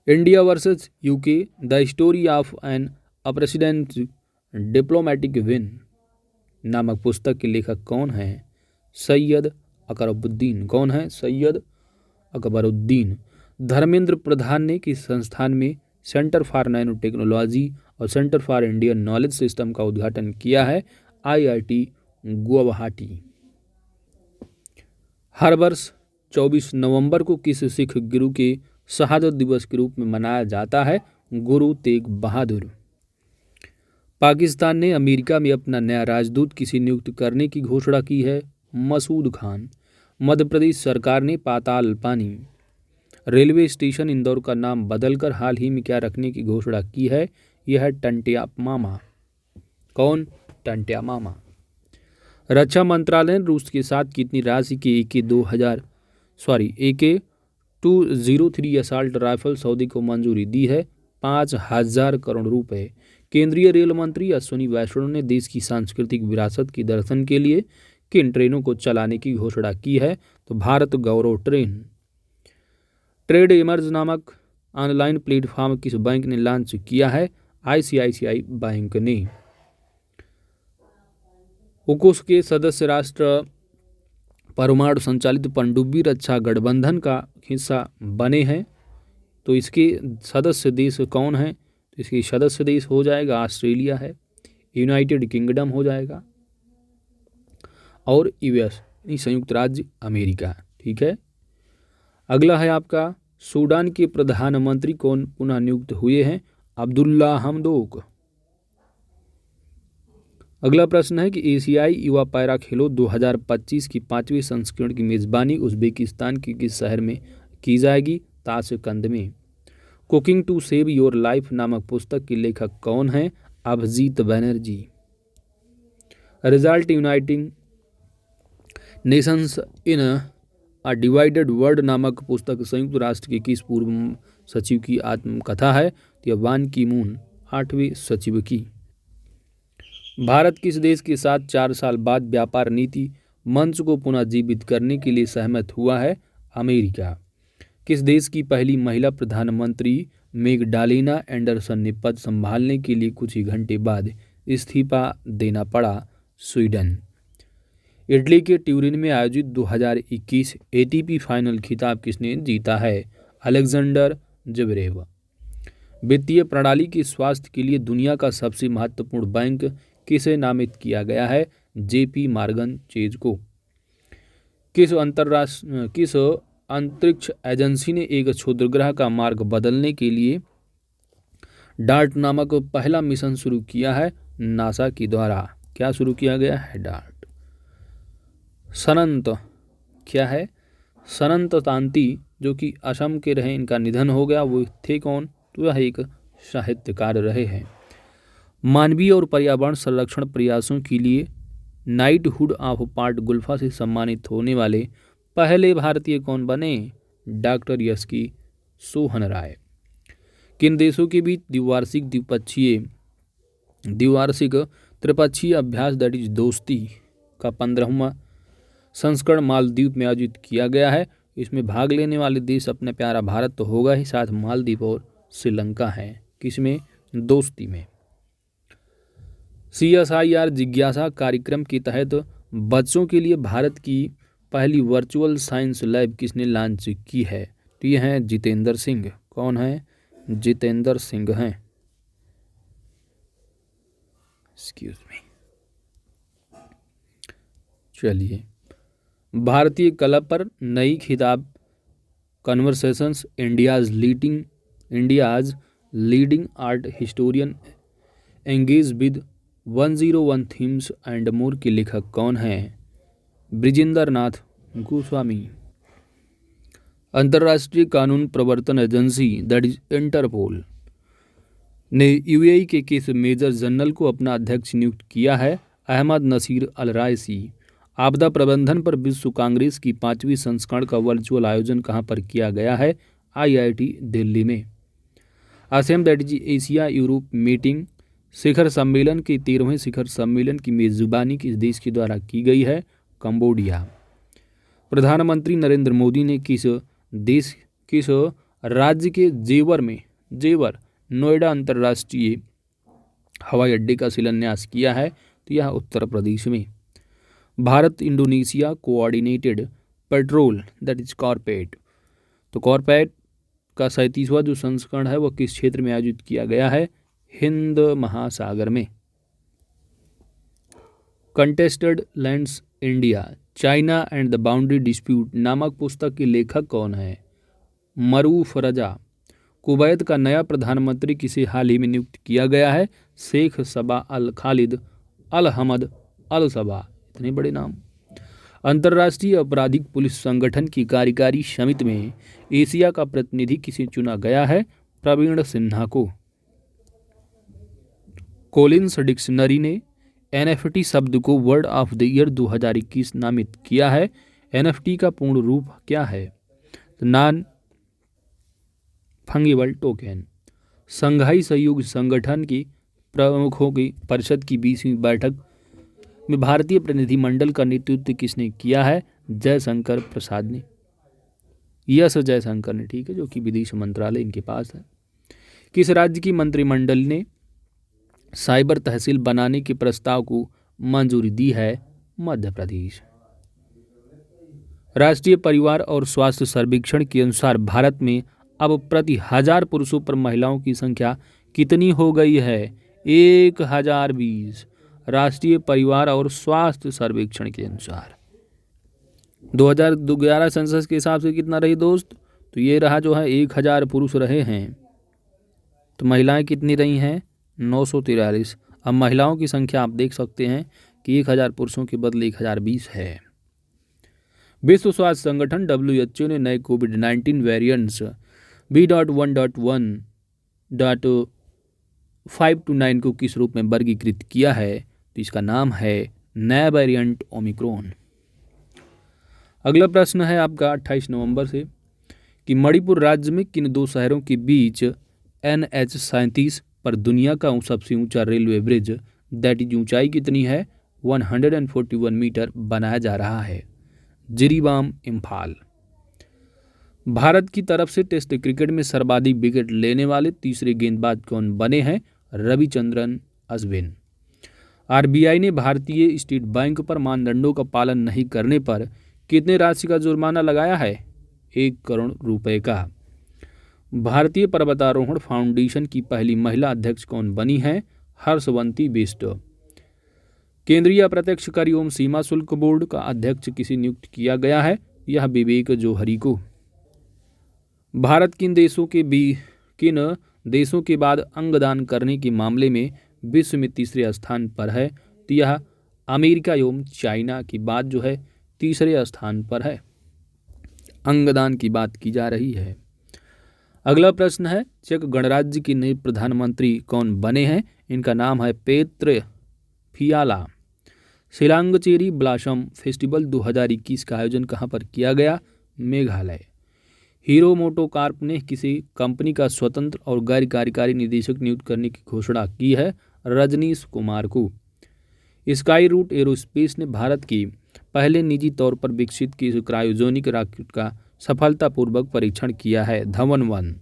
India versus UK the story of an unprecedented diplomatic win नामक पुस्तक के लेखक कौन हैं? सैयद अकबरुद्दीन। कौन है? सैयद अकबरुद्दीन। धर्मेंद्र प्रधान ने किस संस्थान में सेंटर फॉर नैनो टेक्नोलॉजी और centre for Indian knowledge system का उद्घाटन किया है? आईआईटी गुवाहाटी। हर वर्ष 24 नवंबर को किस सिख गुरु के शहादत दिवस के रूप में मनाया जाता है? गुरु तेग बहादुर। पाकिस्तान ने अमेरिका में अपना नया राजदूत किसे नियुक्त करने की घोषणा की है? मसूद खान। मध्य प्रदेश सरकार ने पाताल पानी रेलवे स्टेशन इंदौर का नाम बदलकर हाल ही में क्या रखने की घोषणा की है? यह है टंटिया मामा। कौन? टंटिया मामा। रक्षा मंत्रालय ने रूस के साथ कितनी राशि के AK-203 असॉल्ट राइफल सौदे को मंजूरी दी है? 5,000 करोड़ रुपए। केंद्रीय रेल मंत्री अश्विनी वैष्णव ने देश की सांस्कृतिक विरासत के दर्शन के लिए किन ट्रेनों को चलाने की घोषणा की है? तो भारत गौरव ट्रेन। ट्रेड एमर्ज नामक ऑनलाइन प्लेटफॉर्म किस बैंक ने लॉन्च किया है? आईसीआईसीआई बैंक ने। ओकोस के सदस्य राष्ट्र परमाणु संचालित पनडुब्बी रक्षा गठबंधन का हिस्सा बने हैं, तो इसके सदस्य देश कौन हैं? तो इसके सदस्य देश हो जाएगा ऑस्ट्रेलिया है, यूनाइटेड किंगडम हो जाएगा और यूएस संयुक्त राज्य अमेरिका। ठीक है। अगला है आपका सूडान के प्रधानमंत्री कौन पुनः नियुक्त हुए हैं? अब्दुल्ला हमदोक। अगला प्रश्न है कि एशियाई युवा पैरा खेलों 2025 की 5वीं संस्करण की मेजबानी उज्बेकिस्तान के किस शहर में की जाएगी? ताशकंद में। Cooking to save your life नामक पुस्तक के लेखक कौन हैं? Abhijit Banerjee. Resolved uniting nations in a divided world नामक पुस्तक संयुक्त राष्ट्र के किस पूर्व सचिव की आत्मकथा है? तो बान की मून 8वें सचिव की। भारत किस देश के साथ 4 साल बाद व्यापार नीति मंच को पुनः जीवित करने के लिए सहमत हुआ है? अमेरिका। किस देश की पहली महिला प्रधानमंत्री मेगडालेना एंडरसन ने पद संभालने के लिए कुछ ही घंटे बाद इस्तीफा देना पड़ा? स्वीडन। इटली के ट्यूरिन में आयोजित 2021 एटीपी फाइनल खिताब किसने जीता है? Alexander Zverev. वित्तीय प्रणाली के स्वास्थ्य के लिए दुनिया का सबसे महत्वपूर्ण बैंक किसे नामित किया गया है? जेपी मॉर्गन चेज को। किस अंतरिक्ष एजेंसी ने एक क्षुद्रग्रह का मार्ग बदलने के लिए डार्ट नामक पहला मिशन शुरू किया है? नासा के द्वारा। क्या शुरू किया गया है? डार्ट। सनंत क्या है? सनंत तांती जो कि असम के रहे, इनका निधन हो गया। वो थे कौन? तो यह एक साहित्यकार रहे हैं। मानवीय और पर्यावरण संरक्षण प्रयासों के लिए नाइटहुड ऑफ पार्ट गुल्फा से सम्मानित होने वाले पहले भारतीय कौन बने? डॉक्टर यस्की सोहन राय। किन देशों के बीच द्विवार्षिक त्रिपक्षीय अभ्यास दैट इज दोस्ती का 15वां संस्करण मालदीव में आयोजित किया गया है? इसमें भाग लेने वाले देश अपने प्यारा भारत तो होगा ही, साथ मालदीव और श्रीलंका है। किसमें? दोस्ती में। CSIR जिज्ञासा कार्यक्रम के तहत बच्चों के लिए भारत की पहली वर्चुअल साइंस लैब किसने लॉन्च की है? तो ये हैं जितेंद्र सिंह। कौन है? जितेंद्र सिंह हैं। Excuse me. चलिए, भारतीय कला पर नई खिताब conversations India's leading art historian engage with 101 themes and more के लेखक कौन हैं? ब्रिजेंद्र नाथ गोस्वामी। अंतर्राष्ट्रीय कानून प्रवर्तन एजेंसी दैट इज इंटरपोल ने यूएई के किस मेजर जनरल को अपना अध्यक्ष नियुक्त किया है? अहमद नसीर अल रायसी। आपदा प्रबंधन पर विश्व कांग्रेस की 5वीं संस्करण का वर्चुअल आयोजन कहाँ पर किया गया है? आईआईटी दिल्ली में। ASEM that is Asia Europe meeting शिखर सम्मेलन के 13वें शिखर सम्मेलन की मेजबानी किस देश के द्वारा की गई है? कंबोडिया। प्रधानमंत्री नरेंद्र मोदी ने किस राज्य के जेवर नोएडा अंतर्राष्ट्रीय हवाई अड्डे का शिलान्यास किया है? तो यह उत्तर प्रदेश में। Bharat Indonesia coordinated patrol that is CORPAT, तो कॉर्पेट का 37वां जो संस्करण है वह किस क्षेत्र में आयोजित किया गया है? हिंद महासागर में। Contested lands India China and the boundary dispute नामक पुस्तक के लेखक कौन है? मरूफ रजा। कुवैत का नया प्रधानमंत्री किसे हाल ही में नियुक्त किया गया है? शेख सबा अल खालिद अल हमद अल सबा। इतने बड़े नाम। अंतर्राष्ट्रीय आपराधिक पुलिस संगठन की कार्यकारी समिति में एशिया का प्रतिनिधि किसे चुना गया है? प्रवीण सिन्हा को। कोलिंस डिक्शनरी ने NFT शब्द को वर्ड ऑफ द ईयर 2021 नामित किया है। NFT का पूर्ण रूप क्या है? Non fungible token. संघाई सहयोग संगठन की प्रमुखों की परिषद की 20वीं बैठक में भारतीय प्रतिनिधिमंडल का नेतृत्व किसने किया है? जयशंकर प्रसाद ने। जयशंकर ने, ठीक है, जो कि विदेश मंत्रालय इनके पास है। किस राज्य की मंत्रिमंडल ने साइबर तहसील बनाने के प्रस्ताव को मंजूरी दी है? मध्य प्रदेश। राष्ट्रीय परिवार और स्वास्थ्य सर्वेक्षण के अनुसार भारत में अब प्रति 1000 पुरुषों पर महिलाओं की संख्या कितनी हो गई है? 1020। राष्ट्रीय परिवार और स्वास्थ्य सर्वेक्षण के अनुसार 2011 सेंसस के हिसाब से कितना रही दोस्त? तो ये रहा जो है 1000 पुरुष रहे हैं। तो महिलाएं कितनी रही हैं? 943। अब महिलाओं की संख्या आप देख सकते हैं कि 1000 पुरुषों के बदले 1020 है। विश्व स्वास्थ्य संगठन WHO ने नए कोविड-19 वेरिएंट्स B.1.1.529 को किस रूप में वर्गीकृत किया है? तो इसका नाम है नया वेरिएंट ओमिक्रॉन। अगला प्रश्न है आपका 28 नवंबर से कि मणिपुर राज्य में किन दो शहरों के बीच NH-37 पर दुनिया का सबसे ऊंचा रेलवे ब्रिज दैट इज ऊंचाई कितनी है? 141 मीटर बनाया जा रहा है? जिरीबाम, इम्फाल। भारत की तरफ से टेस्ट क्रिकेट में सर्वाधिक विकेट लेने वाले तीसरे गेंदबाज कौन बने हैं? रविचंद्रन अश्विन। RBI ने भारतीय स्टेट बैंक पर मानदंडों का पालन नहीं करने पर कितने राशि का जुर्माना लगाया है? 1 करोड़ रुपए का। भारतीय पर्वतारोहण फाउंडेशन की पहली महिला अध्यक्ष कौन बनी है? हर्षवंती बिष्ट। केंद्रीय अप्रत्यक्ष कर एवं सीमा शुल्क बोर्ड का अध्यक्ष किसे नियुक्त किया गया है? यह विवेक जौहरी को। भारत किन देशों के बाद अंगदान करने के मामले में विश्व में तीसरे स्थान पर है? तो यह अमेरिका एवं चाइना की बात जो है तीसरे स्थान पर है। अंगदान की बात की जा रही है। अगला प्रश्न है चेक गणराज्य के नए प्रधानमंत्री कौन बने हैं? इनका नाम है पेत्र फियाला। शिलांगचेरी ब्लॉसम फेस्टिवल 2021 का आयोजन कहाँ पर किया गया? मेघालय। हीरो मोटोकॉर्प ने किसी कंपनी का स्वतंत्र और गैर कार्यकारी निदेशक नियुक्त करने की घोषणा की है? रजनीश कुमार को। स्काई रूट एरोस्पेस ने भारत की पहले निजी तौर पर विकसित की क्रायोजेनिक रॉकेट का सफलतापूर्वक परीक्षण किया है? Dhawan.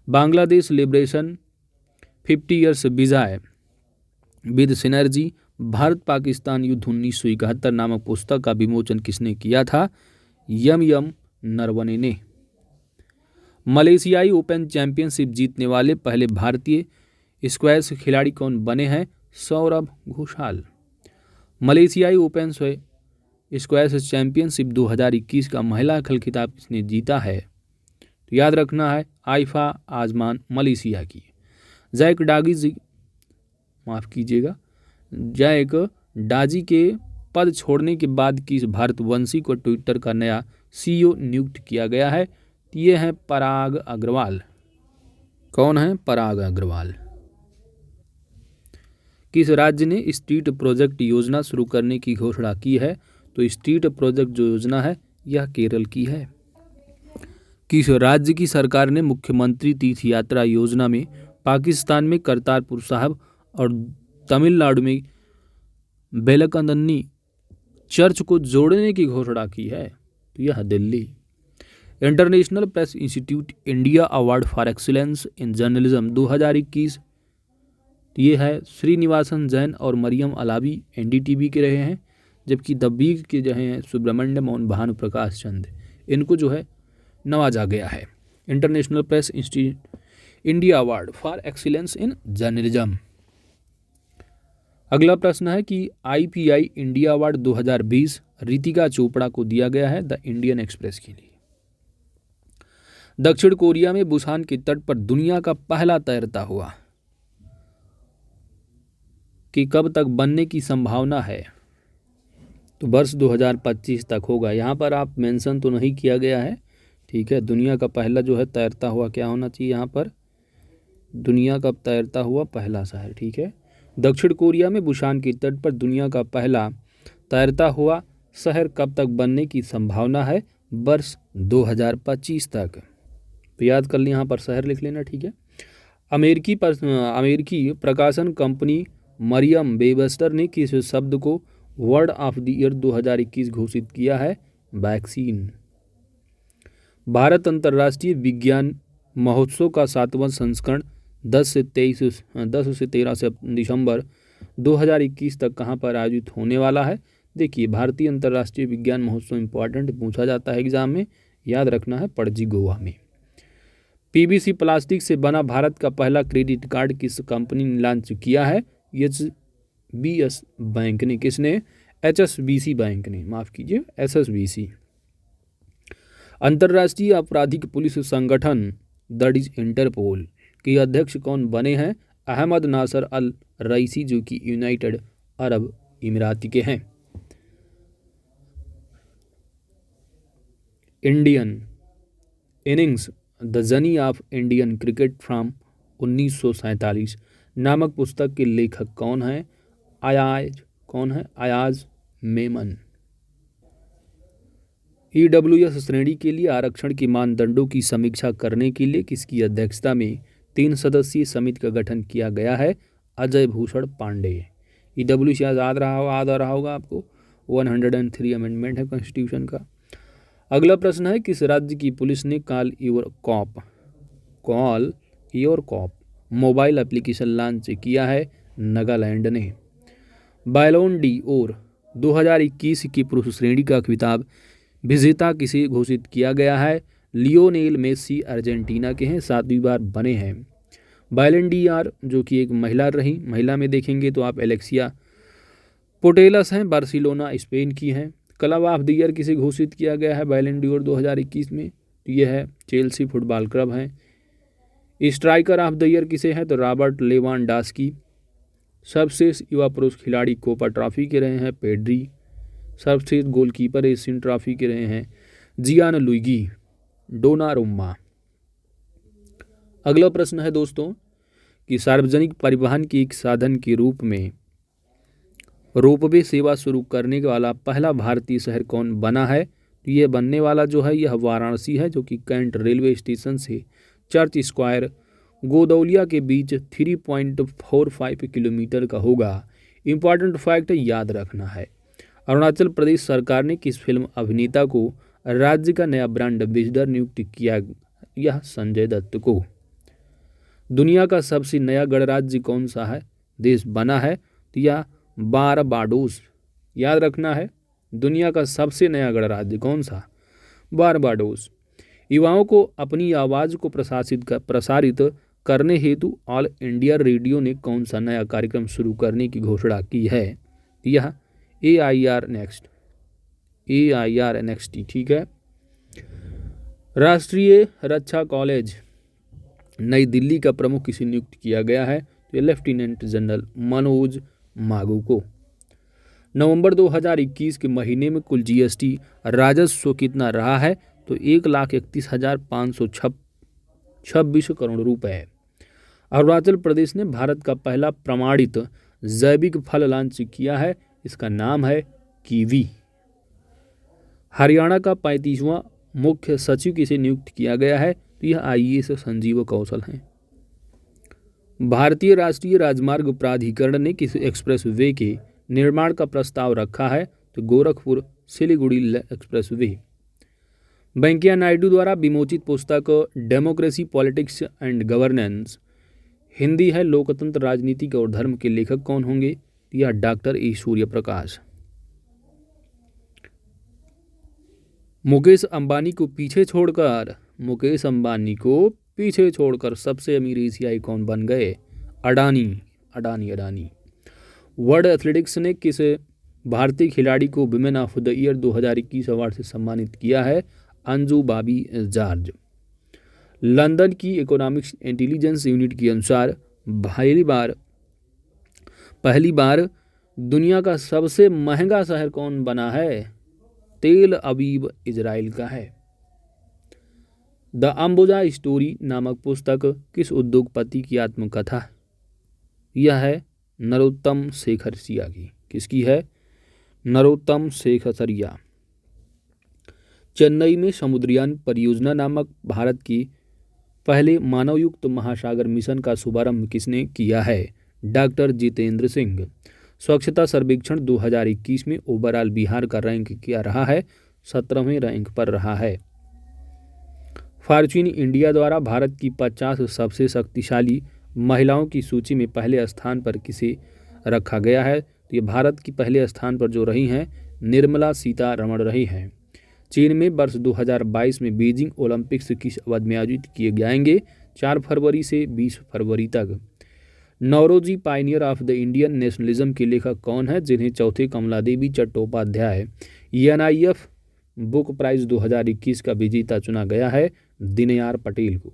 Bangladesh liberation 50 years Vijay with synergy Bharat Pakistan युद्ध 1971 नामक पुस्तक का विमोचन किसने किया था? यम नरवणे ने। मलेशियाई ओपन चैंपियनशिप जीतने वाले पहले भारतीय स्क्वैश खिलाड़ी कौन बने हैं? सौरभ घोषाल। मलेशियाई ओपन स्क्वैश चैंपियनशिप 2021 का महिला एकल खिताब किसने जीता है? तो याद रखना है आइफा आजमान मलेशिया की। जैक डाजी के पद छोड़ने के बाद किस भारतवंशी को ट्विटर का नया CEO नियुक्त किया गया है? ये है पराग अग्रवाल। कौन है? पराग अग्रवाल। किस राज्य ने स्ट्रीट प्रोजेक्ट योजना शुरू करने की घोषणा की है? तो स्ट्रीट प्रोजेक्ट जो योजना है यह केरल की है। किस राज्य की सरकार ने मुख्यमंत्री तीर्थ यात्रा योजना में पाकिस्तान में करतारपुर साहब और तमिलनाडु में बेलकंदन्नी चर्च को जोड़ने की घोषणा की है? तो यह Delhi. International press institute India award for excellence in journalism 2021 ये है श्रीनिवासन जैन और मरियम अलावी NDTV के रहे हैं, जबकि द वीक के जो हैं सुब्रमण्यम और भानु प्रकाश चंद, इनको जो है नवाजा गया है international press institute India award for excellence in journalism. अगला प्रश्न है कि IPI India award 2020 Ritika Chopra को दिया गया है द इंडियन एक्सप्रेस के लिए। दक्षिण कोरिया में बुसान के तट पर दुनिया का पहला तैरता हुआ कि कब तक बनने की संभावना है? तो वर्ष 2025 तक होगा। यहाँ पर आप मेंशन तो नहीं किया गया है, ठीक है। दुनिया का पहला जो है तैरता हुआ क्या होना चाहिए यहाँ पर? दुनिया का तैरता हुआ पहला शहर, ठीक है। दक्षिण कोरिया में बुसान के तट पर दुनिया का पहला तैरता हुआ शहर कब तक बनने की संभावना है? वर्ष 2025 तक। तो याद कर लें, यहाँ पर शहर लिख लेना, ठीक है। अमेरिकी प्रकाशन कंपनी मरियम वेबस्टर ने किस शब्द को वर्ड ऑफ द ईयर 2021 घोषित किया है? वैक्सीन। भारत अंतर्राष्ट्रीय विज्ञान महोत्सव का 7वां संस्करण 10 से 13 दिसंबर 2021 तक कहाँ पर आयोजित होने वाला है? देखिए, भारतीय अंतर्राष्ट्रीय विज्ञान महोत्सव इंपॉर्टेंट पूछा जाता है एग्जाम में, याद रखना है, पणजी गोवा में। PVC प्लास्टिक से बना भारत का पहला क्रेडिट कार्ड किस कंपनी ने लॉन्च किया है? HSBC बैंक ने। किसने? HSBC बैंक ने, माफ कीजिए, SSBC। अंतर्राष्ट्रीय आपराधिक पुलिस संगठन दैट इज इंटरपोल के अध्यक्ष कौन बने हैं? अहमद नासर अल रईसी, जो कि यूनाइटेड अरब अमीरात के हैं। Indian innings the journey of Indian cricket from 1947 नामक पुस्तक के लेखक कौन है? अयाज मेमन। EWS श्रेणी के लिए आरक्षण के मानदंडों की समीक्षा करने के लिए किसकी अध्यक्षता में 3 सदस्यीय समिति का गठन किया गया है? अजय भूषण पांडे। EWS याद रहा होगा आपको, 103 अमेंडमेंट है कॉन्स्टिट्यूशन का। अगला प्रश्न है, किस राज्य की पुलिस ने call your cop mobile application launch किया है? नागालैंड ने। बैलोन ड'ओर 2021 की पुरुष श्रेणी का खिताब विजेता किसे घोषित किया गया है? लियोनेल मेसी अर्जेंटीना के हैं, 7वीं बार बने हैं। बैलन ड'ओर जो कि एक महिला रही, महिला में देखेंगे तो आप एलेक्सिया पोटेलस हैं, बार्सिलोना स्पेन की हैं। क्लब ऑफ द ईयर किसे घोषित किया गया है बैलन ड'ओर 2021 में? तो यह है चेल्सी फुटबॉल क्लब है। स्ट्राइकर ऑफ द ईयर किसे है? तो रॉबर्ट लेवानडॉस्की। सर्वश्रेष्ठ युवा पुरुष खिलाड़ी कोपा ट्रॉफी के रहे हैं पेड्री। सर्वश्रेष्ठ गोलकीपर एशियन ट्रॉफी के रहे हैं जियान लुइगी डोनारुम्मा। अगला प्रश्न है दोस्तों कि सार्वजनिक परिवहन के एक साधन के रूप में रोपवे सेवा शुरू करने वाला पहला भारतीय शहर कौन बना है? तो ये बनने वाला जो है यह वाराणसी है, जो कि कैंट रेलवे स्टेशन से चर्च स्क्वायर गोदौलिया के बीच 3.45 किलोमीटर का होगा। इंपॉर्टेंट फैक्ट याद रखना है। अरुणाचल प्रदेश सरकार ने किस फिल्म अभिनेता को राज्य का नया ब्रांड एम्बेसडर नियुक्त किया? यह संजय दत्त को। दुनिया का सबसे नया गणराज्य कौन सा है देश बना है? तो यह बारबाडोस। याद रखना है, दुनिया का सबसे नया गणराज्य कौन सा? बारबाडोस। युवाओं को अपनी आवाज़ को प्रसारित करने हेतु ऑल इंडिया रेडियो ने कौन सा नया कार्यक्रम शुरू करने की घोषणा की है? यह AIR NXT, ठीक है। राष्ट्रीय रक्षा कॉलेज नई दिल्ली का प्रमुख किसे नियुक्त किया गया है? तो लेफ्टिनेंट जनरल मनोज मागू को। नवंबर 2021 के महीने में कुल जीएसटी राजस्व कितना रहा है? तो 1,31,526 करोड़ रुपए। अरुणाचल प्रदेश ने भारत का पहला प्रमाणित जैविक फल लॉन्च किया है, इसका नाम है कीवी। हरियाणा का 35वां मुख्य सचिव किसे नियुक्त किया गया है? तो यह आईएएस संजीव कौशल हैं। भारतीय राष्ट्रीय राजमार्ग प्राधिकरण ने किस एक्सप्रेस वे के निर्माण का प्रस्ताव रखा है? तो गोरखपुर सिलीगुड़ी एक्सप्रेस वे। वेंकैया नायडू द्वारा विमोचित पुस्तक democracy politics and governance Hindi है लोकतंत्र राजनीति और धर्म के लेखक कौन होंगे? यह डॉक्टर ए सूर्यप्रकाश। मुकेश अंबानी को पीछे छोड़कर सबसे अमीर एशियाई कौन बन गए? अडानी। वर्ल्ड एथलेटिक्स ने किस भारतीय खिलाड़ी को women of the year 2021 award से सम्मानित किया है? अंजू बॉबी जॉर्ज। लंदन की इकोनॉमिक्स इंटेलिजेंस यूनिट के अनुसार पहली बार दुनिया का सबसे महंगा शहर कौन बना है? तेल अवीव इजराइल का है। द अंबुजा स्टोरी नामक पुस्तक किस उद्योगपति की आत्मकथा? यह है नरोत्तम शेखरसिया की। किसकी है? नरोत्तम शेखरसिया। चेन्नई में समुद्रयान परियोजना नामक भारत की पहले मानवयुक्त महासागर मिशन का शुभारंभ किसने किया है? डॉक्टर जितेंद्र सिंह। स्वच्छता सर्वेक्षण 2021 में ओवरऑल बिहार का रैंक क्या रहा है? 17वें रैंक पर रहा है। फॉर्च्यून इंडिया द्वारा भारत की 50 सबसे शक्तिशाली महिलाओं की सूची में पहले स्थान पर किसे रखा गया है? तो ये भारत की पहले स्थान पर जो रही हैं निर्मला सीतारमण रही हैं। चीन में वर्ष 2022 में बीजिंग ओलंपिक्स किस अवधि में आयोजित किए जाएंगे? 4 फरवरी से 20 फरवरी तक। Naoroji pioneer of the Indian nationalism के लेखक कौन है, जिन्हें चौथे Kamaladevi Chattopadhyay NIF book prize 2021 का विजेता चुना गया है? दिनयार पटेल को।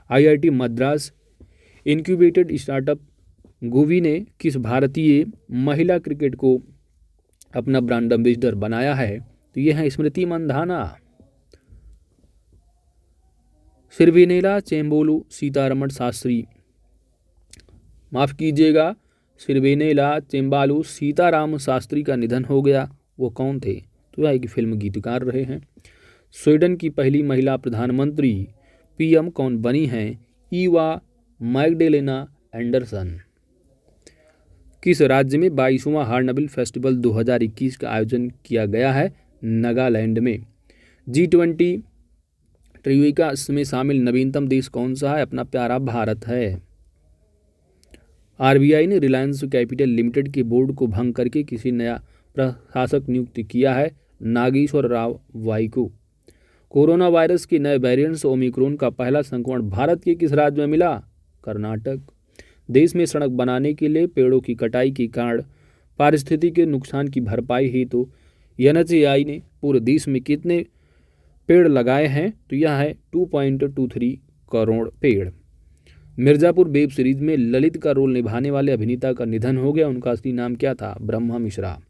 IIT मद्रास इनक्यूबेटेड स्टार्टअप गुवी ने किस भारतीय महिला क्रिकेट को अपना ब्रांड एम्बेसडर बनाया है? तो यह है स्मृति मंधाना। सिर्वेनेला चेम्बोलू सीतारमण शास्त्री, माफ कीजिएगा, सिर्वेनेला चेम्बालू सीताराम शास्त्री का निधन हो गया। वो कौन थे? तो यह एक फिल्म गीतकार रहे हैं। स्वीडन की पहली महिला प्रधानमंत्री PM कौन बनी हैं? Eva Magdalena Andersson. किस राज्य में 22वां हॉर्नबिल फेस्टिवल 2021 का आयोजन किया गया है? नागालैंड में। G20 ट्रियोका में शामिल नवीनतम देश कौन सा है? अपना प्यारा भारत है। RBI ने रिलायंस कैपिटल लिमिटेड के बोर्ड को भंग करके किसी नया प्रशासक नियुक्त किया है? नागेश्वर राव वाई को। कोरोना वायरस के नए वेरिएंट्स ओमिक्रॉन का पहला संक्रमण भारत के किस राज्य में मिला? कर्नाटक। देश में सड़क बनाने के लिए पेड़ों की कटाई के कारण पारिस्थितिक नुकसान की भरपाई हेतु NHAI ने पूरे देश में कितने पेड़ लगाए हैं? तो यह है 2.23 करोड़ पेड़। मिर्जापुर वेब सीरीज में ललित का रोल निभाने वाले अभिनेता का निधन हो गया, उनका असली नाम क्या था? ब्रह्मा मिश्रा।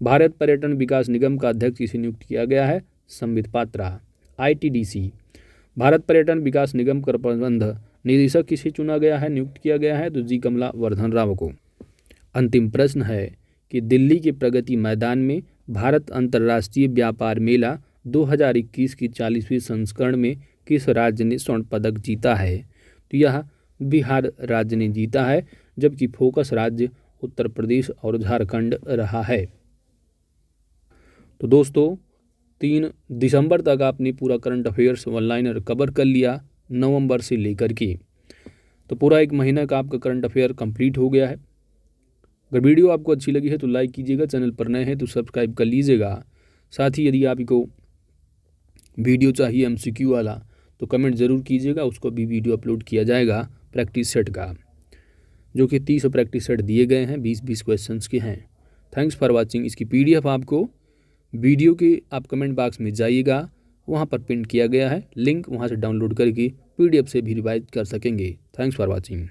भारत पर्यटन विकास निगम का अध्यक्ष किसे नियुक्त किया गया है? संबित पात्रा। ITDC भारत पर्यटन विकास निगम का प्रबंध निदेशक किसे चुना गया है, नियुक्त किया गया है? तो जी कमला वर्धन राव को। अंतिम प्रश्न है कि दिल्ली के प्रगति मैदान में भारत अंतर्राष्ट्रीय व्यापार मेला 2021 की 40वीं संस्करण में किस राज्य ने स्वर्ण पदक जीता है? तो यह बिहार राज्य ने जीता है, जबकि फोकस राज्य उत्तर प्रदेश और झारखंड रहा है। तो दोस्तों 3 दिसंबर तक आपने पूरा करंट अफेयर्स ऑनलाइन कवर कर लिया, नवंबर से लेकर के। तो पूरा 1 महीना का आपका करंट अफेयर कंप्लीट हो गया है। अगर वीडियो आपको अच्छी लगी है तो लाइक कीजिएगा, चैनल पर नए हैं तो सब्सक्राइब कर लीजिएगा। साथ ही यदि आपको वीडियो चाहिए MCQ वाला तो कमेंट ज़रूर कीजिएगा, उसको भी वीडियो अपलोड किया जाएगा प्रैक्टिस सेट का, जो कि 30 प्रैक्टिस सेट दिए गए हैं, 20-20 क्वेश्चंस के हैं। Thanks for watching. इसकी PDF आपको वीडियो के आप कमेंट बॉक्स में जाइएगा, वहाँ पर पिन किया गया है लिंक, वहाँ से डाउनलोड करके PDF से भी रिवाइज कर सकेंगे। Thanks for watching.